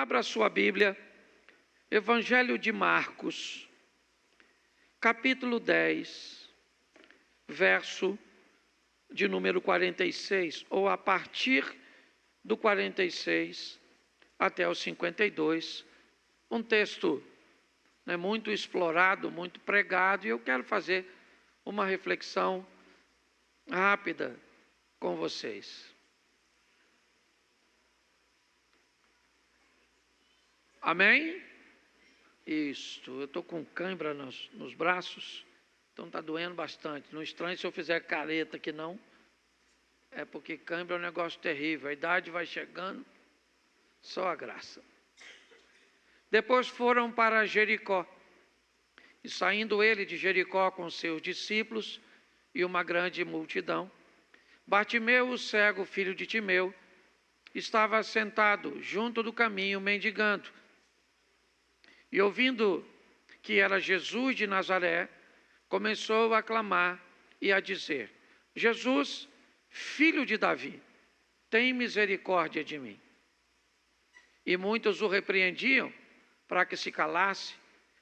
Abra sua Bíblia, Evangelho de Marcos, capítulo 10, verso de número 46, ou a partir do 46 até o 52, um texto muito explorado, muito pregado, e eu quero fazer uma reflexão rápida com vocês. Amém? Isto, eu estou com cãibra nos braços, então está doendo bastante. Não estranhe se eu fizer careta que não, é porque cãibra é um negócio terrível, a idade vai chegando, só a graça. Depois foram para Jericó, e saindo ele de Jericó com seus discípulos e uma grande multidão, Bartimeu, o cego, filho de Timeu, estava sentado junto do caminho mendigando. E ouvindo que era Jesus de Nazaré, começou a clamar e a dizer: Jesus, filho de Davi, tem misericórdia de mim. E muitos o repreendiam para que se calasse,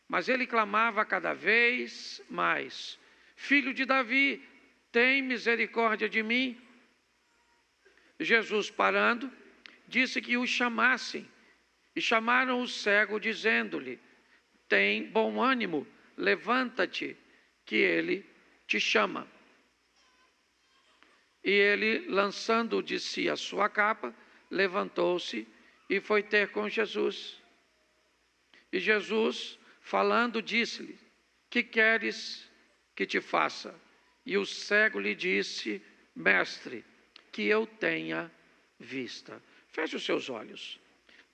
mas ele clamava cada vez mais: Filho de Davi, tem misericórdia de mim. Jesus, parando, disse que o chamassem. E chamaram o cego, dizendo-lhe: tem bom ânimo, levanta-te, que ele te chama. E ele, lançando de si a sua capa, levantou-se e foi ter com Jesus. E Jesus, falando, disse-lhe: que queres que te faça? E o cego lhe disse: Mestre, que eu tenha vista. Feche os seus olhos.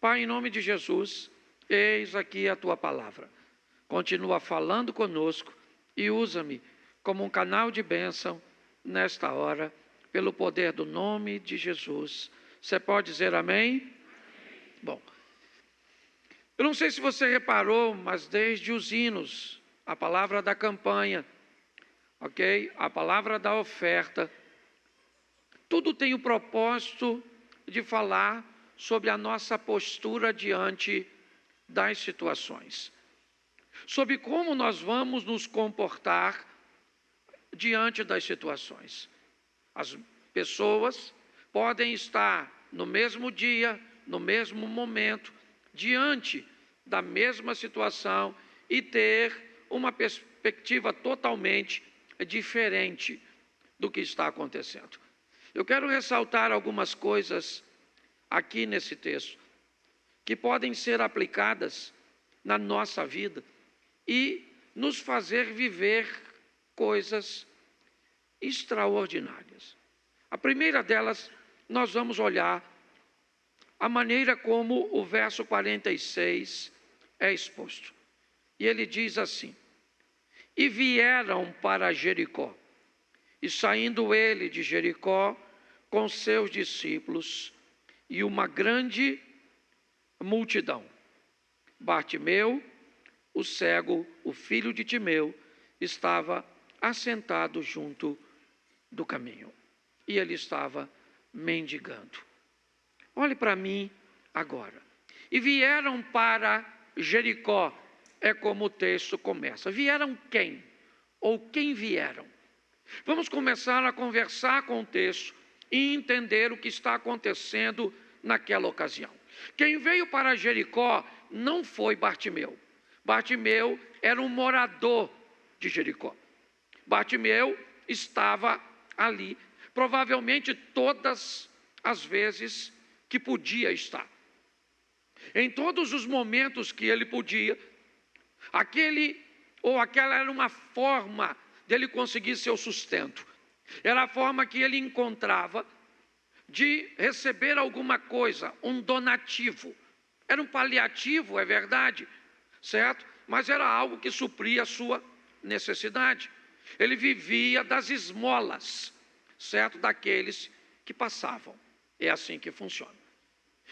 Pai, em nome de Jesus, eis aqui a tua palavra. Continua falando conosco e usa-me como um canal de bênção nesta hora, pelo poder do nome de Jesus. Você pode dizer amém? Bom, eu não sei se você reparou, mas desde os hinos, a palavra da campanha, ok? A palavra da oferta, tudo tem o propósito de falar sobre a nossa postura diante das situações, sobre como nós vamos nos comportar diante das situações. As pessoas podem estar no mesmo dia, no mesmo momento, diante da mesma situação e ter uma perspectiva totalmente diferente do que está acontecendo. Eu quero ressaltar algumas coisas aqui nesse texto, que podem ser aplicadas na nossa vida e nos fazer viver coisas extraordinárias. A primeira delas, nós vamos olhar a maneira como o verso 46 é exposto. E ele diz assim: e vieram para Jericó, e saindo ele de Jericó com seus discípulos, e uma grande multidão. Bartimeu, o cego, o filho de Timeu, estava assentado junto do caminho. E ele estava mendigando. Olhe para mim agora. E vieram para Jericó, é como o texto começa. Vieram quem? Ou quem vieram? Vamos começar a conversar com o texto e entender o que está acontecendo naquela ocasião. Quem veio para Jericó não foi Bartimeu. Bartimeu era um morador de Jericó. Bartimeu estava ali, provavelmente todas as vezes que podia estar. Em todos os momentos que ele podia, aquele ou aquela era uma forma dele conseguir seu sustento. Era a forma que ele encontrava de receber alguma coisa, um donativo. Era um paliativo, é verdade, certo? Mas era algo que supria a sua necessidade. Ele vivia das esmolas, certo? Daqueles que passavam. É assim que funciona.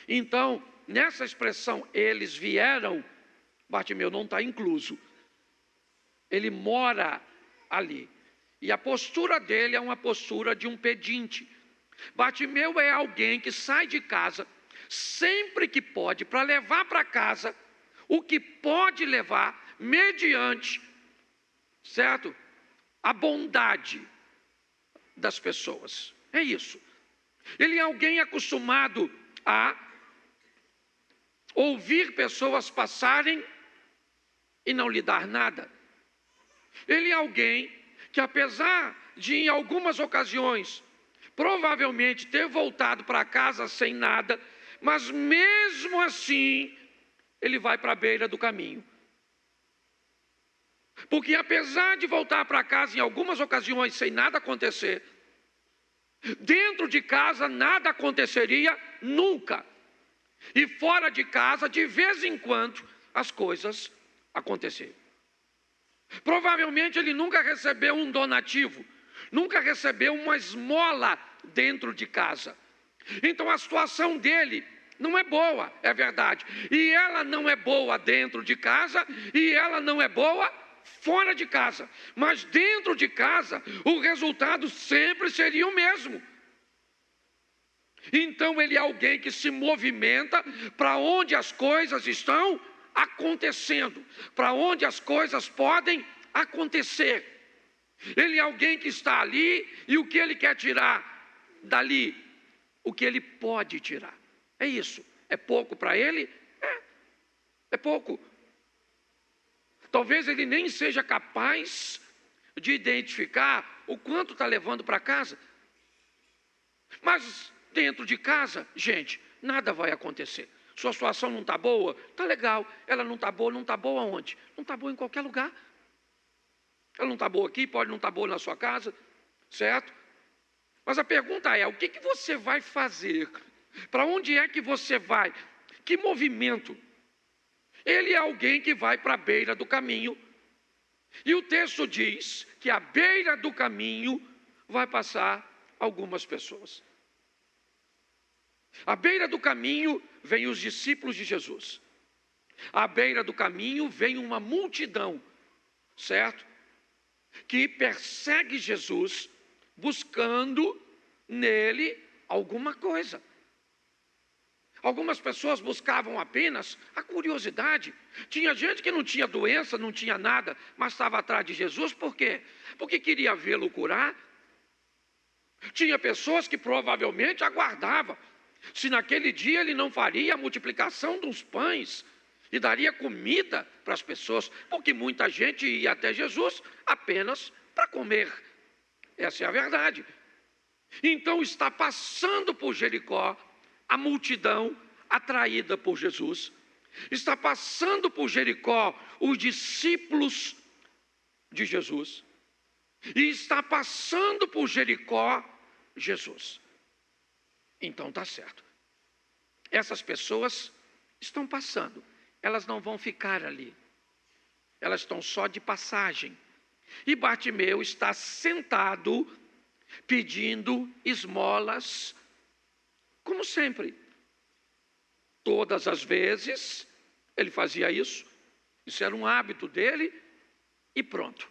Então, nessa expressão, eles vieram, Bartimeu não está incluso. Ele mora ali. E a postura dele é uma postura de um pedinte. Bartimeu é alguém que sai de casa sempre que pode, para levar para casa o que pode levar mediante, certo? A bondade das pessoas. É isso. Ele é alguém acostumado a ouvir pessoas passarem e não lhe dar nada. Ele é alguém que, apesar de em algumas ocasiões provavelmente ter voltado para casa sem nada, mas mesmo assim ele vai para a beira do caminho. Porque apesar de voltar para casa em algumas ocasiões sem nada acontecer, dentro de casa nada aconteceria nunca. E fora de casa, de vez em quando, as coisas aconteceriam. Provavelmente ele nunca recebeu um donativo, nunca recebeu uma esmola dentro de casa. Então a situação dele não é boa, é verdade. E ela não é boa dentro de casa e ela não é boa fora de casa. Mas dentro de casa, o resultado sempre seria o mesmo. Então ele é alguém que se movimenta para onde as coisas estão acontecendo, para onde as coisas podem acontecer. Ele é alguém que está ali e o que ele quer tirar dali, o que ele pode tirar. É isso. É pouco para ele? É pouco. Talvez ele nem seja capaz de identificar o quanto está levando para casa. Mas dentro de casa, gente, nada vai acontecer. Sua situação não está boa? Está legal. Ela não está boa onde? Não está boa em qualquer lugar. Ela não está boa aqui, pode não estar boa na sua casa, certo? Mas a pergunta é, o que você vai fazer? Para onde é que você vai? Que movimento? Ele é alguém que vai para a beira do caminho. E o texto diz que à beira do caminho vai passar algumas pessoas. À beira do caminho vêm os discípulos de Jesus. À beira do caminho vem uma multidão, certo? Que persegue Jesus, buscando nele alguma coisa. Algumas pessoas buscavam apenas a curiosidade. Tinha gente que não tinha doença, não tinha nada, mas estava atrás de Jesus, por quê? Porque queria vê-lo curar. Tinha pessoas que provavelmente aguardavam se naquele dia ele não faria a multiplicação dos pães e daria comida para as pessoas, porque muita gente ia até Jesus apenas para comer. Essa é a verdade. Então está passando por Jericó a multidão atraída por Jesus. Está passando por Jericó os discípulos de Jesus. E está passando por Jericó Jesus. Então está certo. Essas pessoas estão passando. Elas não vão ficar ali. Elas estão só de passagem. E Bartimeu está sentado pedindo esmolas, como sempre. Todas as vezes ele fazia isso. Isso era um hábito dele e pronto.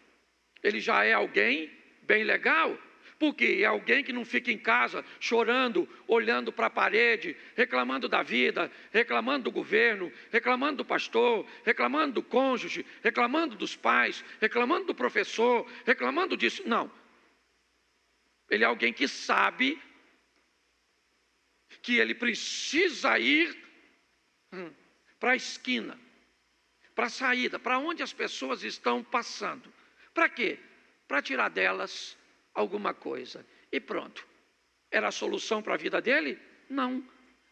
Ele já é alguém bem legal, porque é alguém que não fica em casa chorando, olhando para a parede, reclamando da vida, reclamando do governo, reclamando do pastor, reclamando do cônjuge, reclamando dos pais, reclamando do professor, reclamando disso. Não. Ele é alguém que sabe que ele precisa ir para a esquina, para a saída, para onde as pessoas estão passando. Para quê? Para tirar delas alguma coisa. E pronto. Era a solução para a vida dele? Não.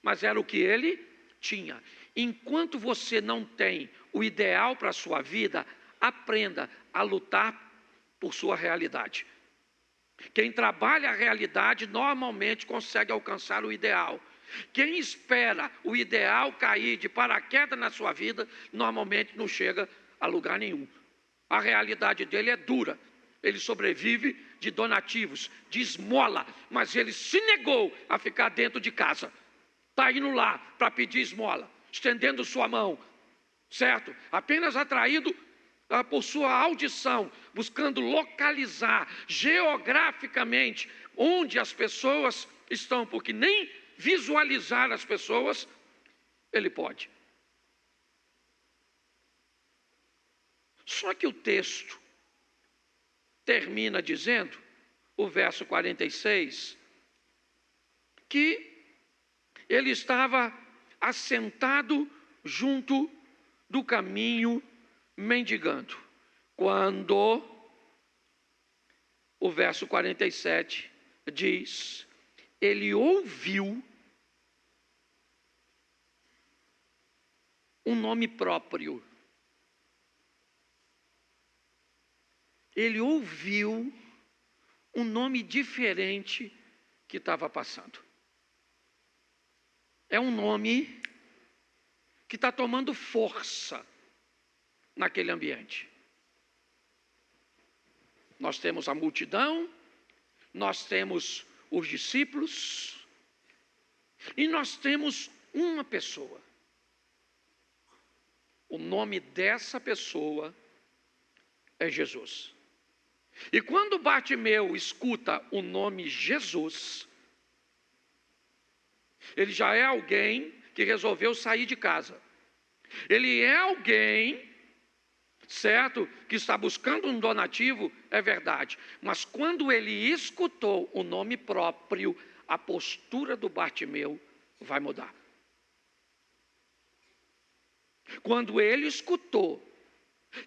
Mas era o que ele tinha. Enquanto você não tem o ideal para a sua vida, aprenda a lutar por sua realidade. Quem trabalha a realidade normalmente consegue alcançar o ideal. Quem espera o ideal cair de paraquedas na sua vida, normalmente não chega a lugar nenhum. A realidade dele é dura. Ele sobrevive de donativos, de esmola, mas ele se negou a ficar dentro de casa. Está indo lá para pedir esmola, estendendo sua mão, certo? Apenas atraído por sua audição, buscando localizar geograficamente onde as pessoas estão, porque nem visualizar as pessoas Ele pode. Só que o texto termina dizendo, o verso 46, que ele estava assentado junto do caminho mendigando. Quando o verso 47 diz, ele ouviu um nome próprio. Ele ouviu um nome diferente que estava passando. É um nome que está tomando força naquele ambiente. Nós temos a multidão, nós temos os discípulos e nós temos uma pessoa. O nome dessa pessoa é Jesus. E quando Bartimeu escuta o nome Jesus, ele já é alguém que resolveu sair de casa. Ele é alguém, certo, que está buscando um donativo, é verdade. Mas quando ele escutou o nome próprio, a postura do Bartimeu vai mudar. Quando ele escutou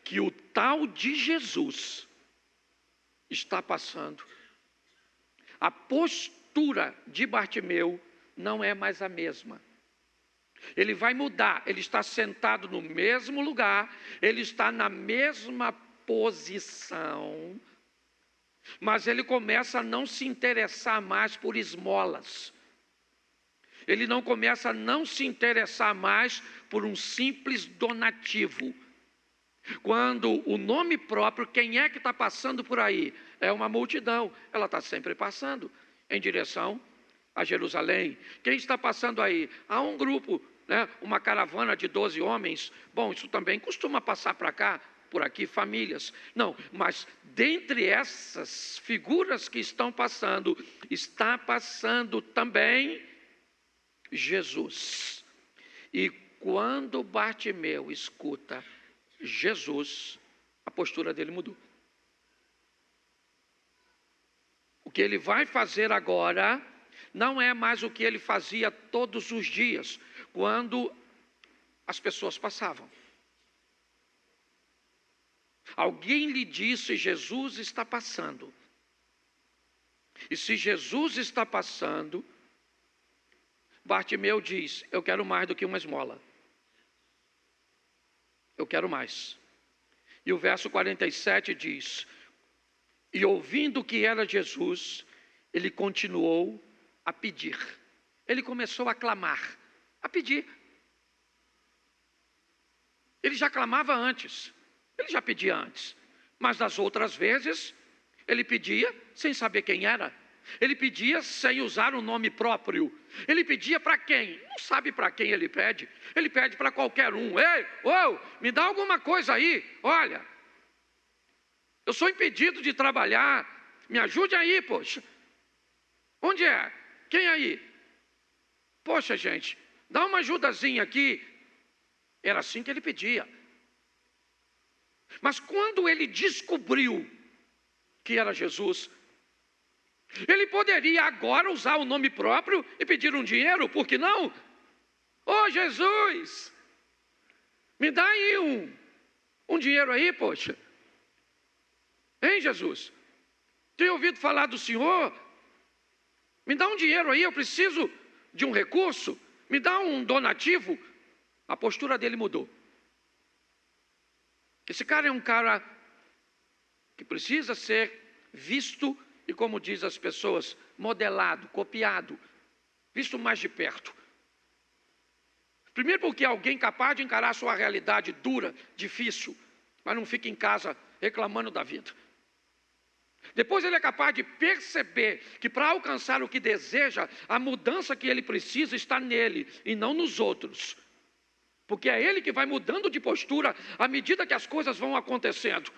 que o tal de Jesus está passando, a postura de Bartimeu não é mais a mesma. Ele vai mudar, ele está sentado no mesmo lugar, ele está na mesma posição, mas ele começa a não se interessar mais por esmolas. Ele não começa a não se interessar mais por um simples donativo. Quando o nome próprio, quem é que está passando por aí? É uma multidão, ela está sempre passando em direção a Jerusalém. Quem está passando aí? Há um grupo, né, uma caravana de 12 homens. Bom, isso também costuma passar para cá, por aqui, famílias. Não, mas dentre essas figuras que estão passando, está passando também Jesus. E quando Bartimeu escuta Jesus, a postura dele mudou. O que ele vai fazer agora não é mais o que ele fazia todos os dias, quando as pessoas passavam. Alguém lhe disse, Jesus está passando. E se Jesus está passando, Bartimeu diz, eu quero mais do que uma esmola. Eu quero mais. E o verso 47 diz, e ouvindo que era Jesus, ele continuou a pedir. Ele começou a clamar, a pedir. Ele já clamava antes, ele já pedia antes. Mas das outras vezes, ele pedia sem saber quem era. Ele pedia sem usar um nome próprio. Ele pedia para quem? Não sabe para quem ele pede. Ele pede para qualquer um. Ei, me dá alguma coisa aí. Olha, eu sou impedido de trabalhar. Me ajude aí, poxa. Onde é? Quem aí? Poxa, gente, dá uma ajudazinha aqui. Era assim que ele pedia. Mas quando ele descobriu que era Jesus, ele poderia agora usar o nome próprio e pedir um dinheiro, por que não? Ô Jesus, me dá aí um dinheiro aí, poxa. Hein, Jesus? Tenho ouvido falar do Senhor? Me dá um dinheiro aí, eu preciso de um recurso. Me dá um donativo. A postura dele mudou. Esse cara é um cara que precisa ser visto e, como diz as pessoas, modelado, copiado, visto mais de perto. Primeiro porque é alguém capaz de encarar a sua realidade dura, difícil, mas não fica em casa reclamando da vida. Depois ele é capaz de perceber que para alcançar o que deseja, a mudança que ele precisa está nele e não nos outros. Porque é ele que vai mudando de postura à medida que as coisas vão acontecendo.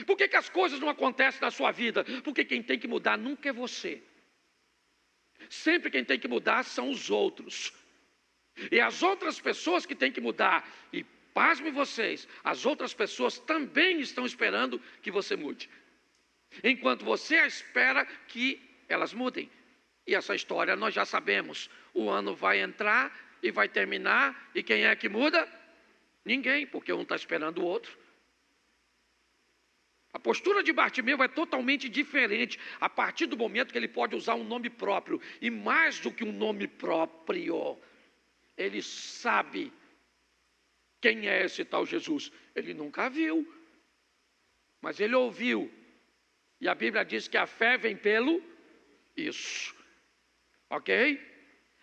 Por que as coisas não acontecem na sua vida? Porque quem tem que mudar nunca é você. Sempre quem tem que mudar são os outros. E as outras pessoas que têm que mudar. E pasme vocês, as outras pessoas também estão esperando que você mude. Enquanto você espera que elas mudem. E essa história nós já sabemos. O ano vai entrar e vai terminar. E quem é que muda? Ninguém, porque um está esperando o outro. A postura de Bartimeu é totalmente diferente a partir do momento que ele pode usar um nome próprio. E mais do que um nome próprio, ele sabe quem é esse tal Jesus. Ele nunca viu, mas ele ouviu. E a Bíblia diz que a fé vem pelo isso. Ok?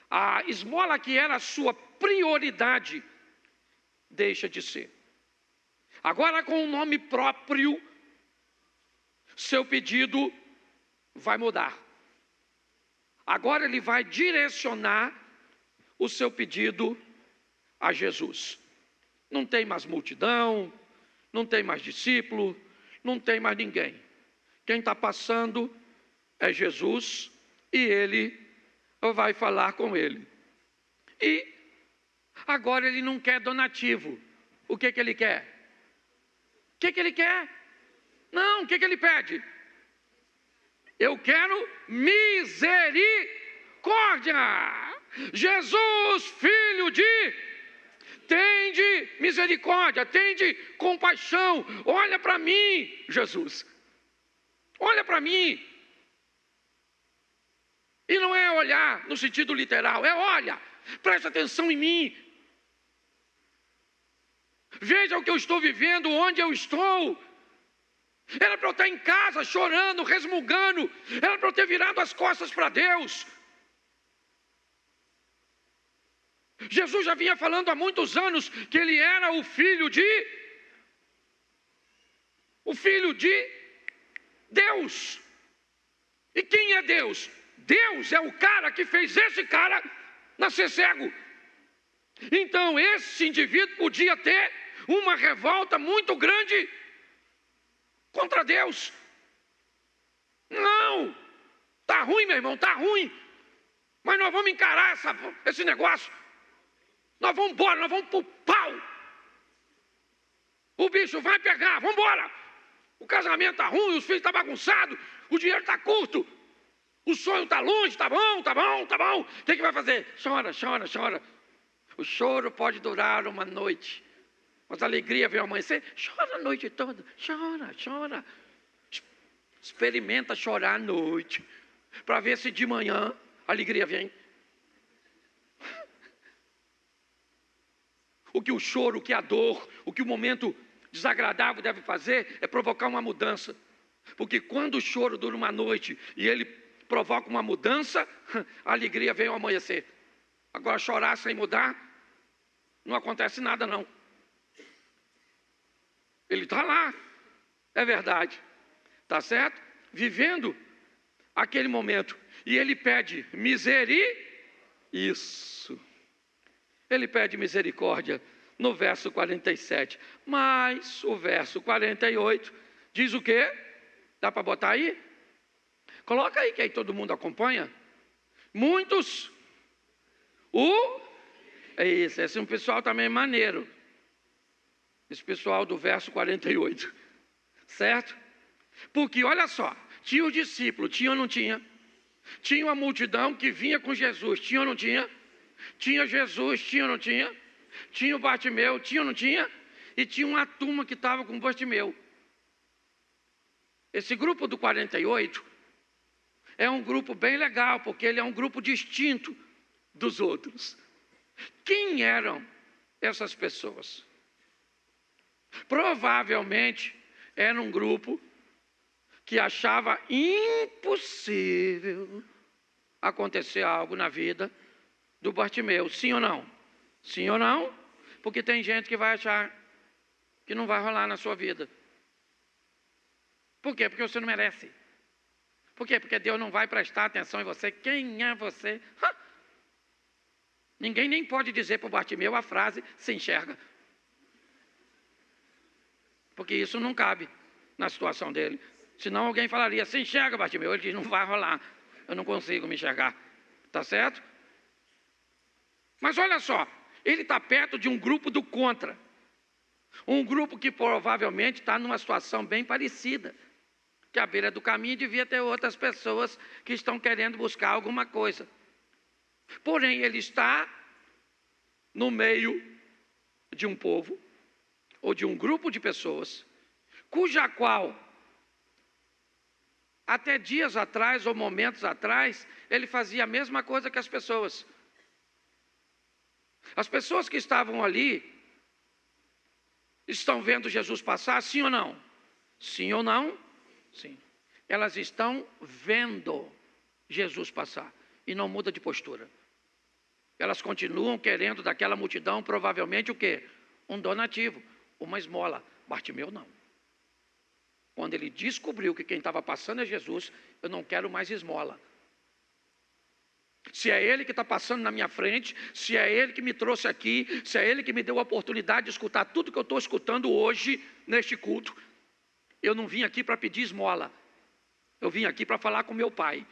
A esmola que era a sua prioridade, deixa de ser. Agora com um nome próprio, seu pedido vai mudar. Agora ele vai direcionar o seu pedido a Jesus. Não tem mais multidão, não tem mais discípulo, não tem mais ninguém. Quem está passando é Jesus e ele vai falar com ele. E agora ele não quer donativo. O que ele quer? O que ele quer? Não, o que ele pede? Eu quero misericórdia. Jesus, filho de... Tende misericórdia, tende compaixão. Olha para mim, Jesus. Olha para mim. E não é olhar no sentido literal, é olha, presta atenção em mim. Veja o que eu estou vivendo, onde eu estou. Era para eu estar em casa chorando, resmungando. Era para eu ter virado as costas para Deus. Jesus já vinha falando há muitos anos que ele era o filho de Deus. E quem é Deus? Deus é o cara que fez esse cara nascer cego. Então esse indivíduo podia ter uma revolta muito grande contra Deus. Não, está ruim, meu irmão, está ruim. Mas nós vamos encarar esse negócio. Nós vamos embora, nós vamos para o pau. O bicho vai pegar, vamos embora. O casamento está ruim, os filhos estão bagunçados, o dinheiro está curto, o sonho está longe, está bom, está bom, está bom. O que vai fazer? Chora, chora, chora. O choro pode durar uma noite, mas a alegria vem ao amanhecer. Chora a noite toda, chora, chora. Experimenta chorar à noite, para ver se de manhã a alegria vem. O que o choro, o que a dor, o que o momento desagradável deve fazer é provocar uma mudança. Porque quando o choro dura uma noite e ele provoca uma mudança, a alegria vem ao amanhecer. Agora chorar sem mudar, não acontece nada não. Ele está lá, é verdade, está certo? Vivendo aquele momento. E ele pede isso. Ele pede misericórdia no verso 47. Mas o verso 48 diz o quê? Dá para botar aí? Coloca aí que aí todo mundo acompanha. Muitos. É isso, esse pessoal também é maneiro. Esse pessoal do verso 48. Certo? Porque olha só, tinha o discípulo, tinha ou não tinha? Tinha uma multidão que vinha com Jesus, tinha ou não tinha? Tinha Jesus, tinha ou não tinha? Tinha o Bartimeu, tinha ou não tinha? E tinha uma turma que estava com o Bartimeu. Esse grupo do 48 é um grupo bem legal, porque ele é um grupo distinto dos outros. Quem eram essas pessoas? Provavelmente era um grupo que achava impossível acontecer algo na vida do Bartimeu, sim ou não? Sim ou não? Porque tem gente que vai achar que não vai rolar na sua vida. Por quê? Porque você não merece. Por quê? Porque Deus não vai prestar atenção em você. Quem é você? Ninguém nem pode dizer para o Bartimeu a frase se enxerga. Porque isso não cabe na situação dele. Senão alguém falaria, se enxerga, Bartimeu. Ele diz, não vai rolar. Eu não consigo me enxergar. Tá certo? Mas olha só, ele está perto de um grupo do contra. Um grupo que provavelmente está numa situação bem parecida. Que à beira do caminho devia ter outras pessoas que estão querendo buscar alguma coisa. Porém, ele está no meio de um povo, ou de um grupo de pessoas, cuja qual, até dias atrás ou momentos atrás, ele fazia a mesma coisa que as pessoas. As pessoas que estavam ali, estão vendo Jesus passar, sim ou não? Sim ou não? Sim. Elas estão vendo Jesus passar, e não muda de postura. Elas continuam querendo daquela multidão, provavelmente o quê? Um donativo, uma esmola. Bartimeu não. Quando ele descobriu que quem estava passando é Jesus, eu não quero mais esmola. Se é Ele que está passando na minha frente, se é Ele que me trouxe aqui, se é Ele que me deu a oportunidade de escutar tudo que eu estou escutando hoje, neste culto, eu não vim aqui para pedir esmola. Eu vim aqui para falar com meu Pai.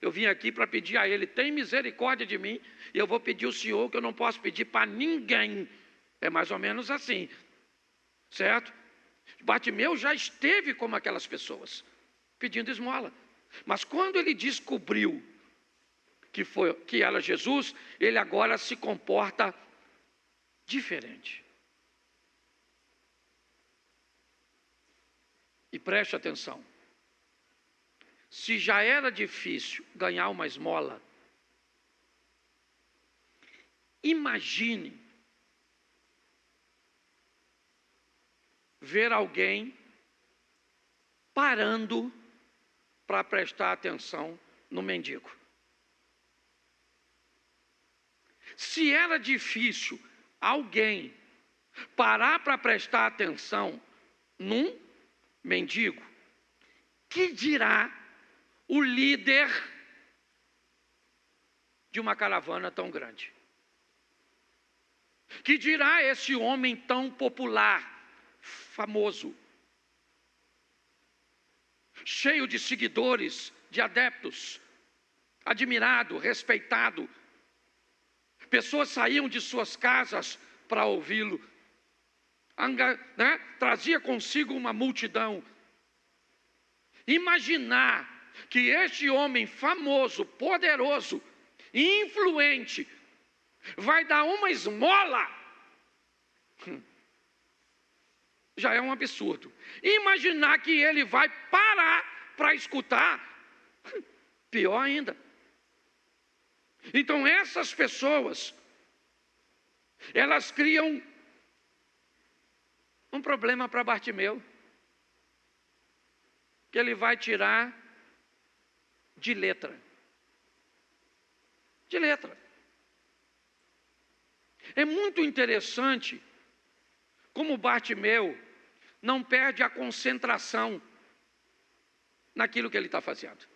Eu vim aqui para pedir a Ele, tem misericórdia de mim, e eu vou pedir ao Senhor que eu não posso pedir para ninguém. É mais ou menos assim, certo? Bartimeu já esteve como aquelas pessoas, pedindo esmola. Mas quando ele descobriu que era Jesus, ele agora se comporta diferente. E preste atenção. Se já era difícil ganhar uma esmola, imagine ver alguém parando para prestar atenção no mendigo. Se era difícil alguém parar para prestar atenção num mendigo, que dirá o líder de uma caravana tão grande? Que dirá esse homem tão popular, famoso, cheio de seguidores, de adeptos, admirado, respeitado? Pessoas saíam de suas casas para ouvi-lo, trazia consigo uma multidão. Imaginar que este homem famoso, poderoso, influente, vai dar uma esmola, já é um absurdo. Imaginar que ele vai parar para escutar, pior ainda. Então essas pessoas, elas criam um problema para Bartimeu, que ele vai tirar de letra. De letra. É muito interessante como Bartimeu não perde a concentração naquilo que ele está fazendo.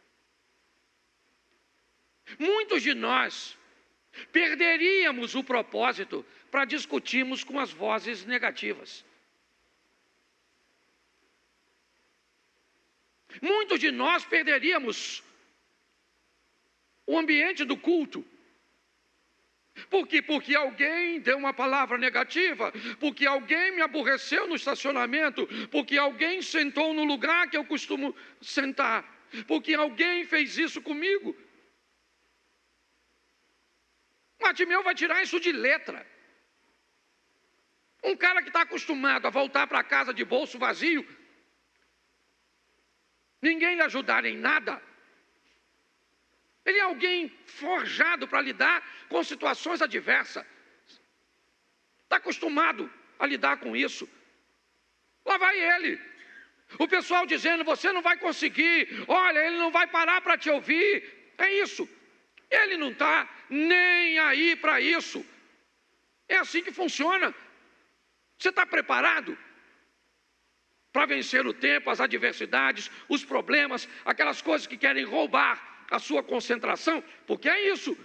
Muitos de nós perderíamos o propósito para discutirmos com as vozes negativas. Muitos de nós perderíamos o ambiente do culto. Por quê? Porque alguém deu uma palavra negativa, porque alguém me aborreceu no estacionamento, porque alguém sentou no lugar que eu costumo sentar, porque alguém fez isso comigo. Bartimeu vai tirar isso de letra. Um cara que está acostumado a voltar para casa de bolso vazio, ninguém lhe ajudar em nada. Ele é alguém forjado para lidar com situações adversas. Está acostumado a lidar com isso. Lá vai ele. O pessoal dizendo, você não vai conseguir. Olha, ele não vai parar para te ouvir. É isso. Ele não está nem aí para isso. É assim que funciona. Você está preparado para vencer o tempo, as adversidades, os problemas, aquelas coisas que querem roubar a sua concentração? Porque é isso.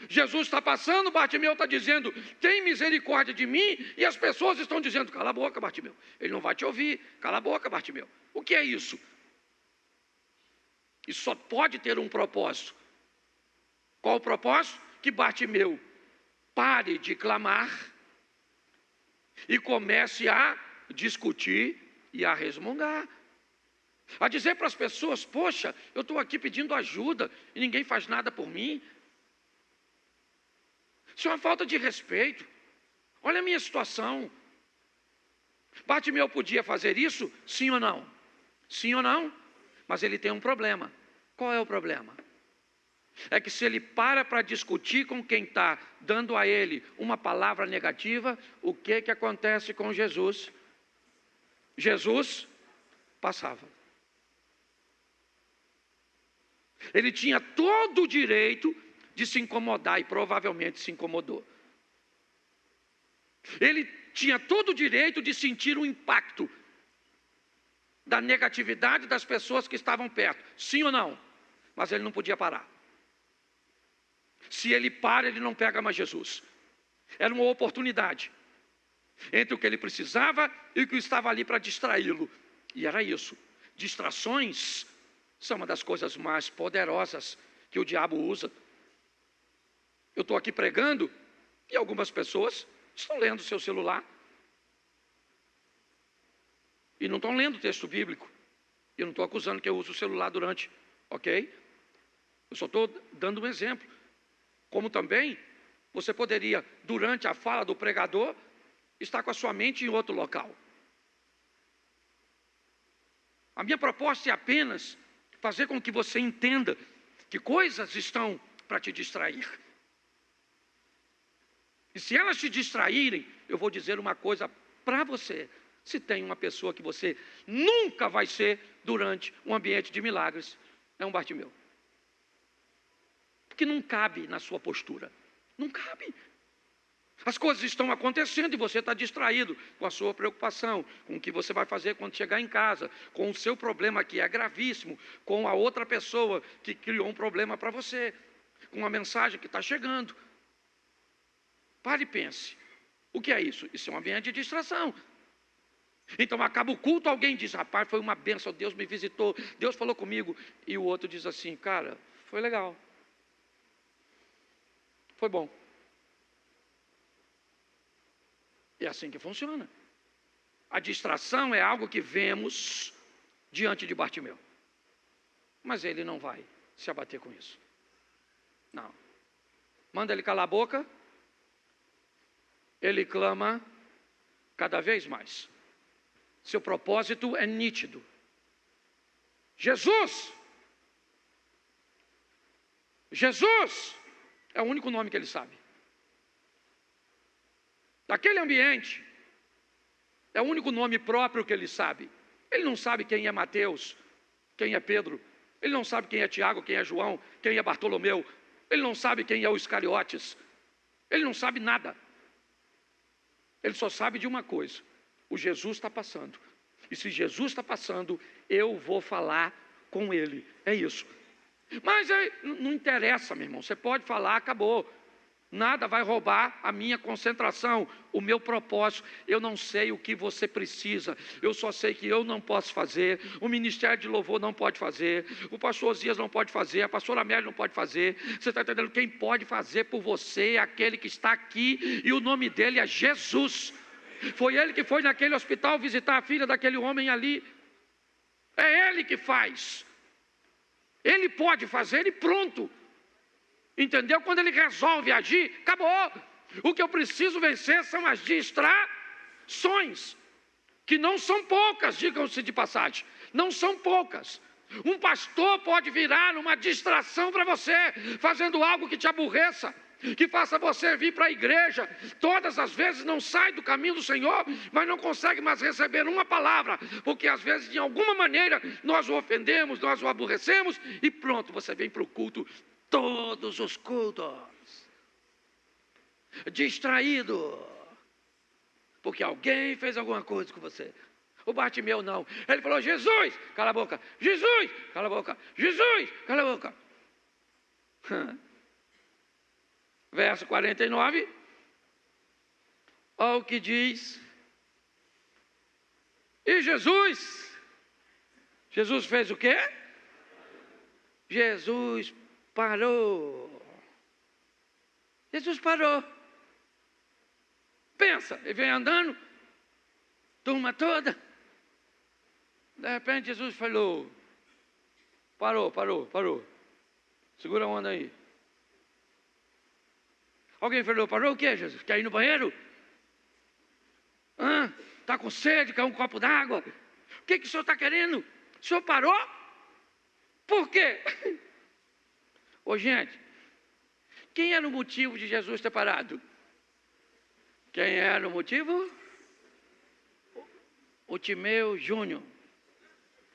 Jesus está passando, Bartimeu está dizendo, tem misericórdia de mim, e as pessoas estão dizendo, cala a boca, Bartimeu, ele não vai te ouvir, cala a boca, Bartimeu. O que é isso? Isso só pode ter um propósito. Qual o propósito? Que Bartimeu pare de clamar e comece a discutir e a resmungar. A dizer para as pessoas: poxa, eu estou aqui pedindo ajuda e ninguém faz nada por mim. Isso é uma falta de respeito. Olha a minha situação. Bartimeu podia fazer isso? Sim ou não? Sim ou não? Mas ele tem um problema. Qual é o problema? É que se ele para discutir com quem está dando a ele uma palavra negativa, o que acontece com Jesus? Jesus passava. Ele tinha todo o direito de se incomodar e provavelmente se incomodou. Ele tinha todo o direito de sentir o impacto da negatividade das pessoas que estavam perto. Sim ou não? Mas ele não podia parar. Se ele para, ele não pega mais Jesus. Era uma oportunidade entre o que ele precisava e o que estava ali para distraí-lo. E era isso. Distrações são uma das coisas mais poderosas que o diabo usa. Eu estou aqui pregando e algumas pessoas estão lendo seu celular e não estão lendo o texto bíblico. Eu não estou acusando que eu uso o celular durante, ok? Eu só estou dando um exemplo. Como também você poderia, durante a fala do pregador, estar com a sua mente em outro local. A minha proposta é apenas fazer com que você entenda que coisas estão para te distrair. E se elas te distraírem, eu vou dizer uma coisa para você. Se tem uma pessoa que você nunca vai ser durante um ambiente de milagres, é um Bartimeu. Porque não cabe na sua postura. Não cabe. As coisas estão acontecendo e você está distraído com a sua preocupação, com o que você vai fazer quando chegar em casa, com o seu problema que é gravíssimo, com a outra pessoa que criou um problema para você, com a mensagem que está chegando. Pare e pense. O que é isso? Isso é um ambiente de distração. Então acaba o culto, alguém diz: rapaz, foi uma bênção, Deus me visitou, Deus falou comigo. E o outro diz assim: cara, foi legal. Foi bom. É assim que funciona. A distração é algo que vemos diante de Bartimeu. Mas ele não vai se abater com isso. Não. Manda ele calar a boca. Ele clama cada vez mais. Seu propósito é nítido. Jesus! Jesus! É o único nome que ele sabe. Daquele ambiente, é o único nome próprio que ele sabe. Ele não sabe quem é Mateus, quem é Pedro. Ele não sabe quem é Tiago, quem é João, quem é Bartolomeu. Ele não sabe quem é o Iscariotes. Ele não sabe nada. Ele só sabe de uma coisa: o Jesus está passando. E se Jesus está passando, eu vou falar com ele. É isso. Mas não interessa, meu irmão. Você pode falar, acabou. Nada vai roubar a minha concentração, o meu propósito. Eu não sei o que você precisa. Eu só sei que eu não posso fazer. O Ministério de Louvor não pode fazer. O pastor Osias não pode fazer. A pastora Amélia não pode fazer. Você está entendendo? Quem pode fazer por você é aquele que está aqui. E o nome dele é Jesus. Foi ele que foi naquele hospital visitar a filha daquele homem ali. É ele que faz. Ele pode fazer e pronto. Entendeu? Quando ele resolve agir, acabou. O que eu preciso vencer são as distrações, que não são poucas, digam-se de passagem. Não são poucas. Um pastor pode virar uma distração para você, fazendo algo que te aborreça, que faça você vir para a igreja, todas as vezes não sai do caminho do Senhor, mas não consegue mais receber uma palavra, porque às vezes de alguma maneira nós o ofendemos, nós o aborrecemos, e pronto, você vem para o culto, todos os cultos, distraído, porque alguém fez alguma coisa com você. O Bartimeu não, ele falou: Jesus, cala a boca, Jesus, cala a boca, Jesus, cala a boca. Verso 49, olha o que diz. E Jesus fez o quê? Jesus parou. Jesus parou. Pensa, ele vem andando, turma toda. De repente Jesus falou, parou. Segura a onda aí. Alguém falou, parou o quê, Jesus? Quer ir no banheiro? Está com sede, quer um copo d'água? O que o senhor está querendo? O senhor parou? Por quê? Ô gente, quem era o motivo de Jesus ter parado? Quem era o motivo? O Timeu Júnior.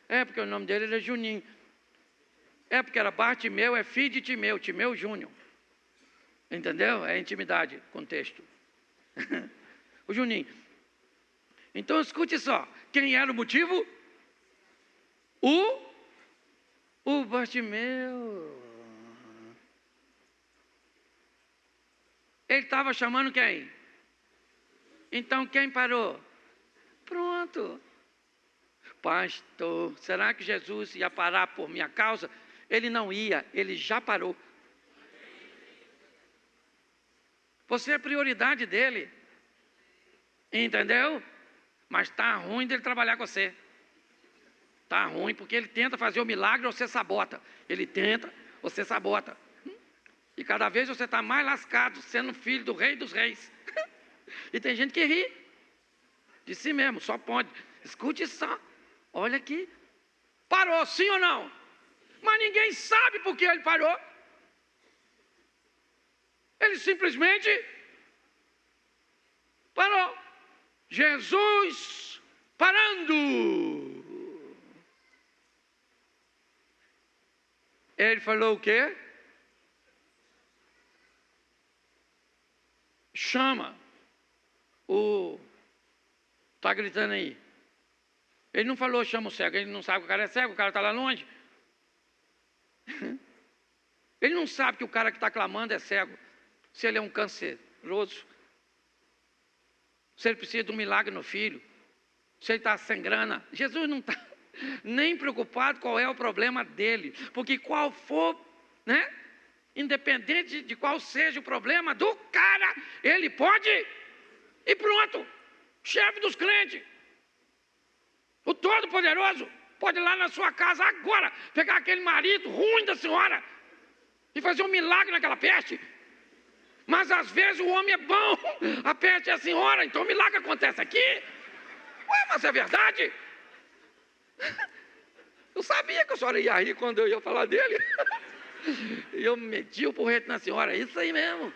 É porque o nome dele era Juninho. É porque era Bartimeu, é filho de Timeu, Timeu Júnior. Entendeu? É intimidade, contexto. O Juninho. Então escute só, quem era o motivo? O Bartimeu. Ele estava chamando quem? Então quem parou? Pronto. Pastor, será que Jesus ia parar por minha causa? Ele não ia, ele já parou. Você é prioridade dele. Entendeu? Mas está ruim dele trabalhar com você. Está ruim porque ele tenta fazer o milagre, você sabota. Ele tenta, você sabota. E cada vez você está mais lascado, sendo filho do rei dos reis. E tem gente que ri de si mesmo, só pode. Escute só, olha aqui. Parou, sim ou não? Mas ninguém sabe por que ele parou. Ele simplesmente parou. Jesus parando. Ele falou o quê? Chama. Está gritando aí. Ele não falou chama o cego, ele não sabe que o cara é cego, o cara está lá longe. Ele não sabe que o cara que está clamando é cego. Se ele é um canceroso. Se ele precisa de um milagre no filho. Se ele está sem grana. Jesus não está nem preocupado qual é o problema dele. Porque qual for, né? Independente de qual seja o problema do cara, ele pode e pronto. Chefe dos crentes. O Todo-Poderoso pode ir lá na sua casa agora, pegar aquele marido ruim da senhora e fazer um milagre naquela peste. Mas às vezes o homem é bom, a peste é a senhora, então o milagre acontece aqui. Ué, mas é verdade? Eu sabia que a senhora ia rir quando eu ia falar dele. E eu meti o porrete na senhora, é isso aí mesmo.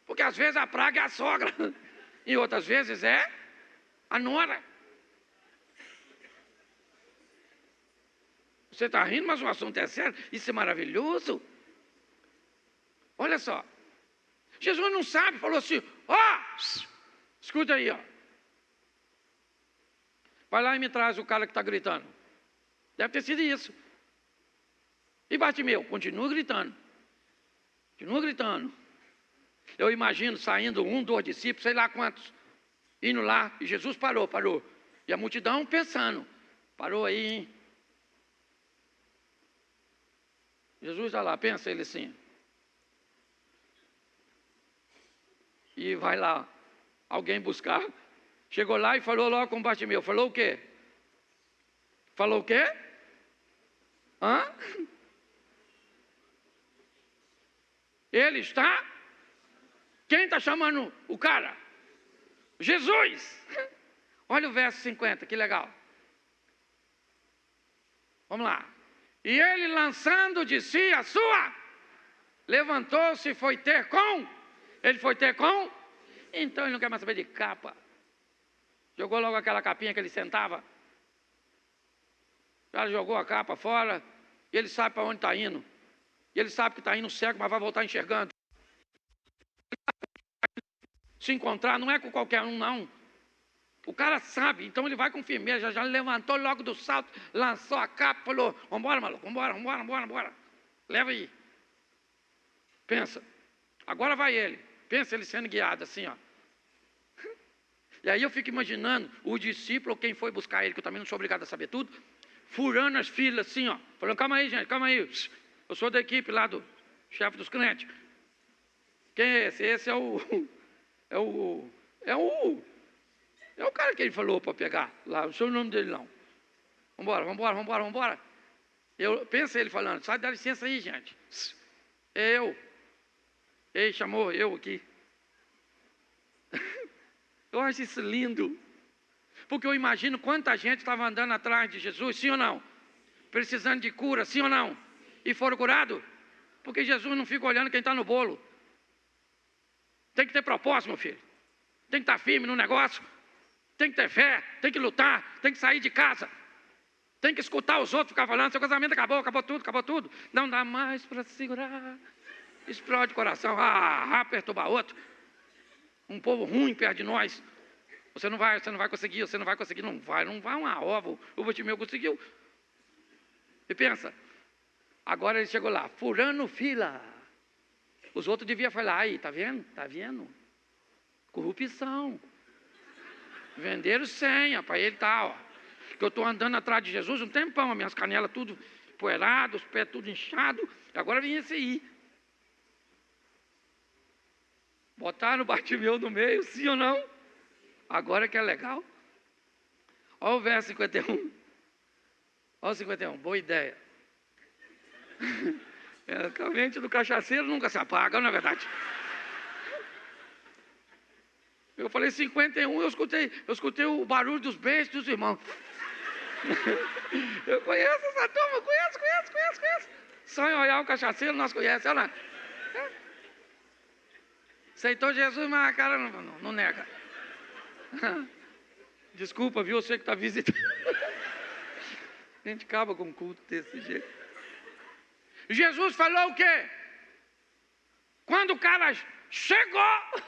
Porque às vezes a praga é a sogra, e outras vezes é a nora. Você está rindo, mas o assunto é sério. Isso é maravilhoso. Olha só. Jesus não sabe, falou assim, escuta aí, vai lá e me traz o cara que está gritando. Deve ter sido isso. E Bartimeu, continua gritando. Eu imagino saindo 1, 2 discípulos, sei lá quantos, indo lá, e Jesus parou. E a multidão pensando, parou aí, hein? Jesus está lá, pensa ele assim. E vai lá, alguém buscar. Chegou lá e falou logo com Bartimeu. Falou o quê? Ele está? Quem está chamando o cara? Jesus! Olha o verso 50, que legal. Vamos lá. E ele, lançando de si a sua, levantou-se e foi ter com. Ele foi ter com? Então ele não quer mais saber de capa. Jogou logo aquela capinha que ele sentava. Já jogou a capa fora. E ele sabe para onde está indo. E ele sabe que está indo cego, mas vai voltar enxergando. Se encontrar, não é com qualquer um, não. O cara sabe, então ele vai com firmeza. Já levantou logo do salto, lançou a capa, falou, vambora, maluco, vambora. Leva aí. Pensa. Agora vai ele. Pensa ele sendo guiado assim, E aí eu fico imaginando o discípulo, quem foi buscar ele, que eu também não sou obrigado a saber tudo, furando as filas assim, falando, calma aí, gente, calma aí. Eu sou da equipe lá do chefe dos crentes. Quem é esse? Esse é o É o, é o, é o cara que ele falou para pegar lá, não sei o nome dele não. Vambora. Eu penso ele falando, sai, dá licença aí, gente. É eu. Ele chamou eu aqui. Eu acho isso lindo. Porque eu imagino quanta gente estava andando atrás de Jesus, sim ou não? Precisando de cura, sim ou não? E foram curados? Porque Jesus não fica olhando quem está no bolo. Tem que ter propósito, meu filho. Tem que estar firme no negócio. Tem que ter fé, tem que lutar, tem que sair de casa. Tem que escutar os outros ficar falando, seu casamento acabou tudo. Não dá mais para segurar. Explode o coração, perturbar outro. Um povo ruim perto de nós. Você não vai conseguir, não vai uma ova. O Bartimeu conseguiu. E pensa, agora ele chegou lá, furando fila. Os outros deviam falar, aí, tá vendo? Corrupção. Venderam senha para ele tal, ó. Que eu estou andando atrás de Jesus um tempão, as minhas canelas tudo poeiradas, os pés tudo inchados, e agora vem esse aí. Botaram o Bartimeu no meio, sim ou não? Agora que é legal. Olha o verso 51. Olha o 51, boa ideia. A mente do cachaceiro nunca se apaga, não é verdade? Eu falei 51, eu escutei o barulho dos beijos dos irmãos. Eu conheço essa turma, conheço. Só em olhar o cachaceiro nós conhecemos, olha lá. Aceitou Jesus, mas a cara não nega. Desculpa, viu? Você que está visitando. A gente acaba com um culto desse jeito. Jesus falou o quê? Quando o cara chegou,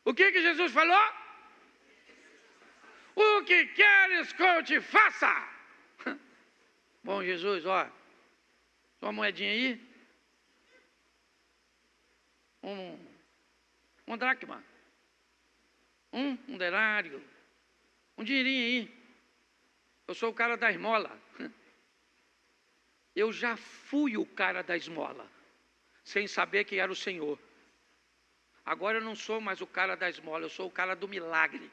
o que Jesus falou? O que queres que eu te faça? Bom, Jesus, ó, só uma moedinha aí. Uma dracma. Um denário. Um dinheirinho aí. Eu sou o cara da esmola. Eu já fui o cara da esmola, sem saber que era o Senhor. Agora eu não sou mais o cara da esmola, eu sou o cara do milagre.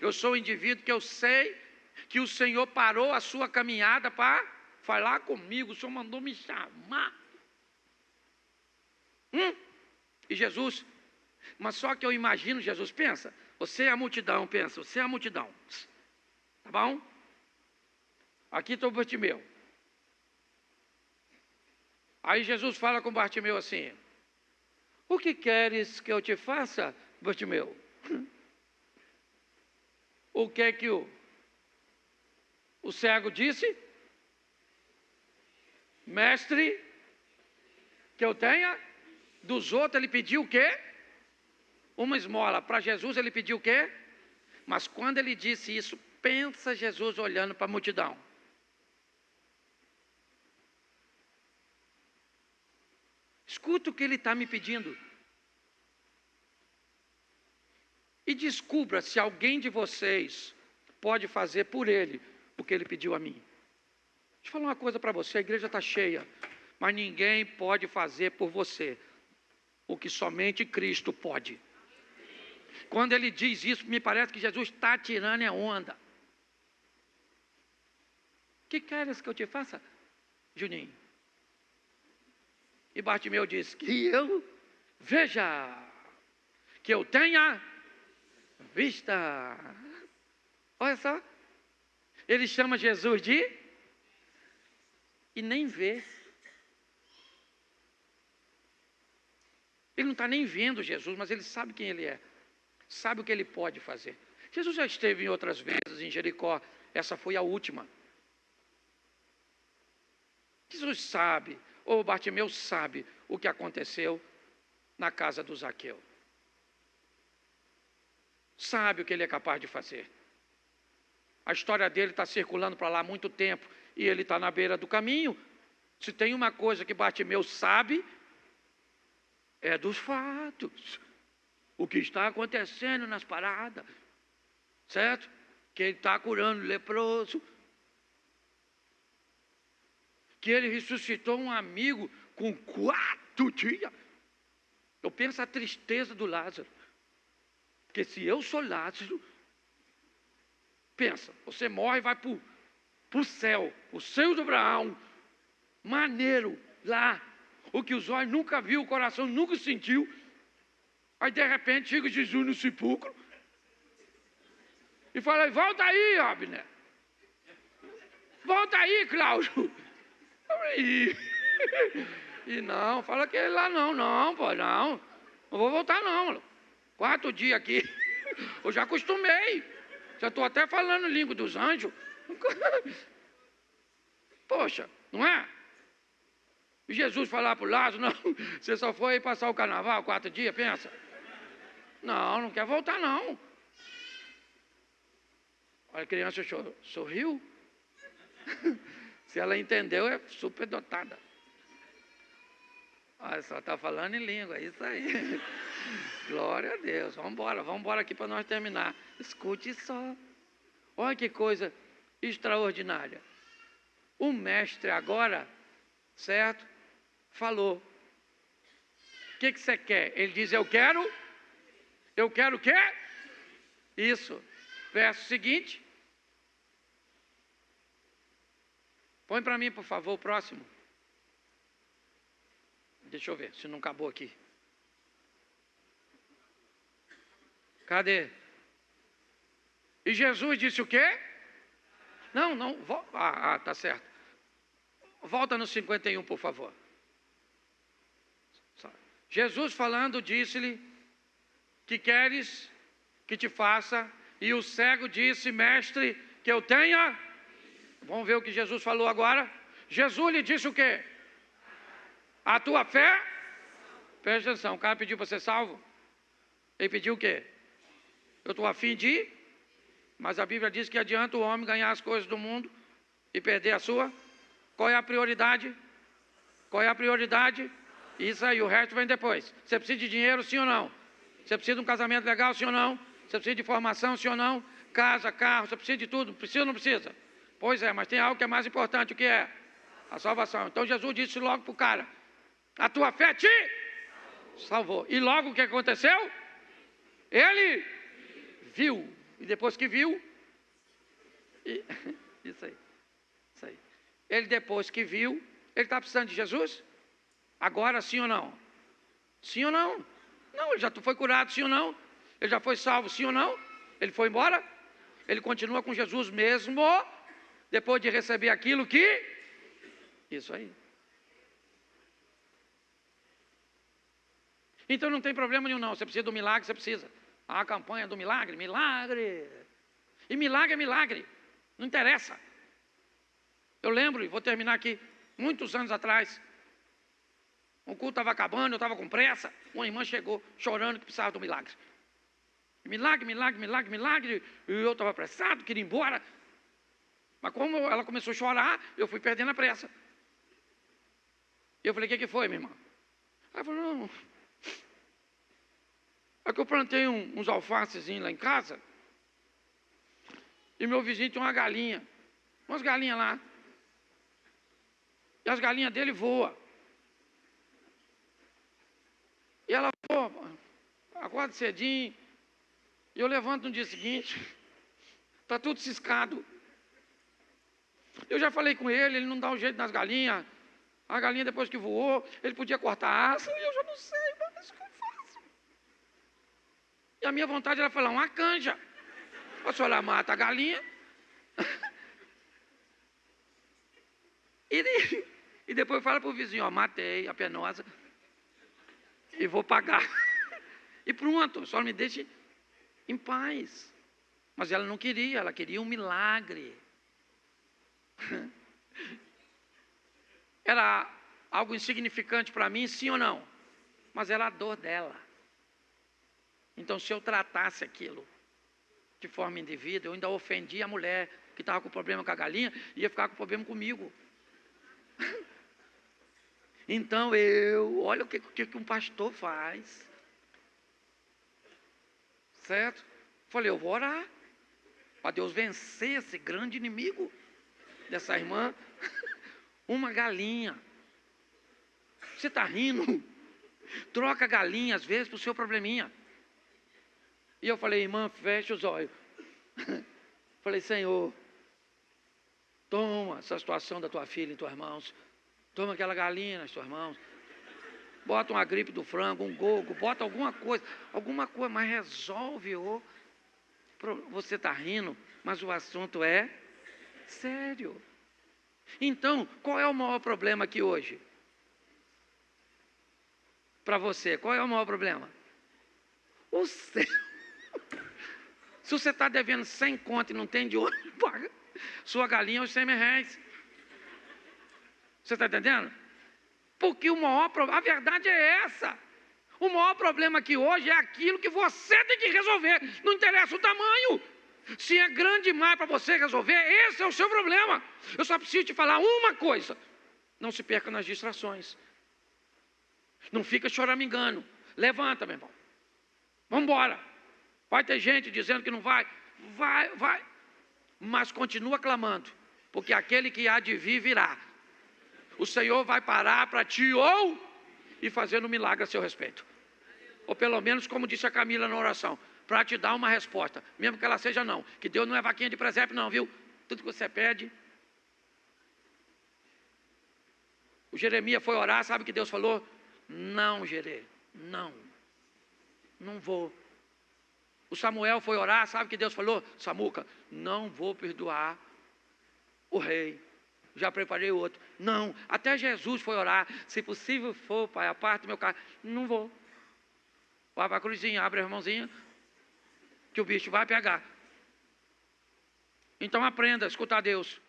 Eu sou o indivíduo que eu sei que o Senhor parou a sua caminhada para falar comigo. O Senhor mandou me chamar. E Jesus, mas só que eu imagino, Jesus, pensa, você é a multidão, tá bom? Aqui está o Bartimeu. Aí Jesus fala com Bartimeu assim, o que queres que eu te faça, Bartimeu? O que é que o cego disse? Mestre, que eu tenha? Dos outros ele pediu o quê? Uma esmola. Para Jesus ele pediu o quê? Mas quando ele disse isso, pensa Jesus olhando para a multidão. Escuta o que ele está me pedindo. E descubra se alguém de vocês pode fazer por ele o que ele pediu a mim. Deixa eu falar uma coisa para você, a igreja está cheia, mas ninguém pode fazer por você o que somente Cristo pode. Quando ele diz isso, me parece que Jesus está tirando a onda. O que queres que eu te faça, Juninho? E Bartimeu disse, que eu veja, que eu tenha vista. Olha só, ele chama Jesus de e nem vê. Ele não está nem vendo Jesus, mas ele sabe quem ele é, sabe o que ele pode fazer. Jesus já esteve em outras vezes em Jericó, essa foi a última. Jesus sabe, ou Bartimeu sabe o que aconteceu na casa do Zaqueu. Sabe o que ele é capaz de fazer. A história dele está circulando para lá há muito tempo e ele está na beira do caminho. Se tem uma coisa que Bartimeu sabe, é dos fatos. O que está acontecendo nas paradas. Certo? Que ele está curando o leproso. Que ele ressuscitou um amigo com 4 dias. Eu penso a tristeza do Lázaro. Porque se eu sou Lázaro, pensa, você morre e vai para o céu, o seio do Abraão, maneiro, lá, o que os olhos nunca viu, o coração nunca sentiu. Aí de repente chega Jesus no sepulcro e fala: volta aí, Abner. Volta aí, Cláudio. E não, fala que ele lá não, pô, não vou voltar não. 4 dias aqui, eu já acostumei. Já estou até falando língua dos anjos. Poxa, não é? E Jesus falar para o Lázaro: não, você só foi passar o carnaval 4 dias, pensa. Não quer voltar não. Olha, a criança sorriu. Se ela entendeu, é super dotada. Olha, só está falando em língua, é isso aí. Glória a Deus. Vamos embora aqui para nós terminar. Escute só. Olha que coisa extraordinária. O mestre agora, certo? Falou. O que você quer? Ele diz: eu quero o quê? Isso. Verso seguinte. Põe para mim, por favor, o próximo. Deixa eu ver se não acabou aqui. Cadê? E Jesus disse o quê? Não, tá certo. Volta no 51, por favor. Jesus falando, disse-lhe: que queres que te faça? E o cego disse: mestre, que eu tenha. Vamos ver o que Jesus falou agora. Jesus lhe disse o quê? A tua fé? Presta atenção, o cara pediu para ser salvo. Ele pediu o quê? Eu estou a fim de ir, mas a Bíblia diz que adianta o homem ganhar as coisas do mundo e perder a sua. Qual é a prioridade? Qual é a prioridade? Isso aí, o resto vem depois. Você precisa de dinheiro, sim ou não? Você precisa de um casamento legal, sim ou não? Você precisa de formação, sim ou não? Casa, carro, você precisa de tudo. Precisa ou não precisa? Pois é, mas tem algo que é mais importante, o que é? A salvação. Então Jesus disse logo para o cara: a tua fé te salvou. E logo o que aconteceu? Ele viu. E depois que viu, isso aí. Ele depois que viu, ele está precisando de Jesus? Agora sim ou não? Sim ou não? Não, ele já foi curado, sim ou não? Ele já foi salvo, sim ou não? Ele foi embora? Ele continua com Jesus mesmo, depois de receber aquilo que... Isso aí. Então não tem problema nenhum não, você precisa do milagre, você precisa. A campanha do milagre, milagre. E milagre é milagre, não interessa. Eu lembro, e vou terminar aqui, muitos anos atrás, o culto estava acabando, eu estava com pressa, uma irmã chegou chorando que precisava do milagre. Milagre, e eu estava apressado, queria ir embora. Mas como ela começou a chorar, eu fui perdendo a pressa. E eu falei: o que foi, minha irmã? Ela falou: não, é que eu plantei uns alfacezinhos lá em casa, e meu vizinho tinha uma galinha, umas galinhas lá, e as galinhas dele voam. E ela falou: acorda cedinho, e eu levanto no dia seguinte, está tudo ciscado. Eu já falei com ele não dá um jeito nas galinhas. A galinha, depois que voou, ele podia cortar a asa, e eu já não sei, mas o que eu faço? E a minha vontade era falar: uma canja. A senhora mata a galinha. E depois fala para o vizinho: ó, matei a penosa e vou pagar. E pronto, só me deixe em paz. Mas ela não queria, ela queria um milagre. Era algo insignificante para mim, sim ou não? Mas era a dor dela. Então, se eu tratasse aquilo de forma indevida, eu ainda ofendi a mulher que estava com problema com a galinha, ia ficar com problema comigo. Então, olha o que um pastor faz. Certo? Falei: eu vou orar para Deus vencer esse grande inimigo dessa irmã. Uma galinha. Você está rindo? Troca a galinha, às vezes, para o seu probleminha. E eu falei, irmã, fecha os olhos. Falei, Senhor, toma essa situação da tua filha em tuas mãos. Toma aquela galinha nas tuas mãos. Bota uma gripe do frango, um gogo, bota alguma coisa, mas resolve. Você está rindo, mas o assunto é sério. Então, qual é o maior problema aqui hoje? Para você, qual é o maior problema? O céu. Se você está devendo 100 conto e não tem de onde paga, sua galinha é os 100 reais. Você está entendendo? Porque a verdade é essa. O maior problema aqui hoje é aquilo que você tem que resolver. Não interessa o tamanho. Se é grande demais para você resolver, esse é o seu problema. Eu só preciso te falar uma coisa. Não se perca nas distrações. Não fica choramingando. Levanta, meu irmão. Vamos embora. Vai ter gente dizendo que não vai. Vai. Mas continua clamando. Porque aquele que há de vir, virá. O Senhor vai parar para ti e fazer um milagre a seu respeito. Ou pelo menos, como disse a Camila na oração, para te dar uma resposta, mesmo que ela seja não. Que Deus não é vaquinha de presépio não, viu? Tudo que você pede. O Jeremias foi orar, sabe o que Deus falou? Não, Jerê, não vou. O Samuel foi orar, sabe o que Deus falou? Samuca, não vou perdoar o rei. Já preparei o outro. Não, até Jesus foi orar. Se possível for, pai, aparte meu carro. Não vou. Vai para a cruzinha, abre a mãozinha, que o bicho vai pegar. Então aprenda a escutar Deus.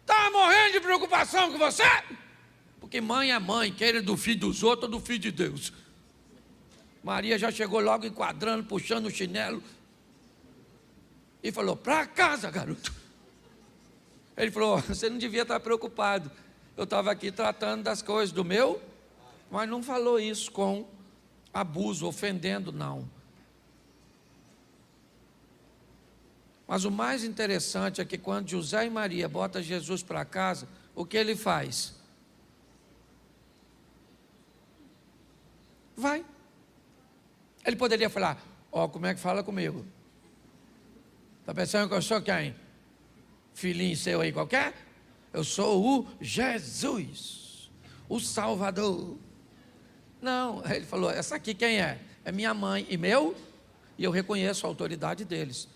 Está morrendo de preocupação com você? Porque mãe é mãe, queira do filho dos outros ou do filho de Deus. Maria já chegou logo enquadrando, puxando o chinelo. E falou, para casa, garoto. Ele falou, você não devia estar preocupado. Eu estava aqui tratando das coisas do meu, mas não falou isso com abuso, ofendendo, não. Mas o mais interessante é que quando José e Maria botam Jesus para casa, o que ele faz? Vai. Ele poderia falar, ó, como é que fala comigo? Está pensando que eu sou quem? Filhinho seu aí qualquer? Eu sou o Jesus, o Salvador. Não, ele falou, essa aqui quem é? É minha mãe e meu, e eu reconheço a autoridade deles.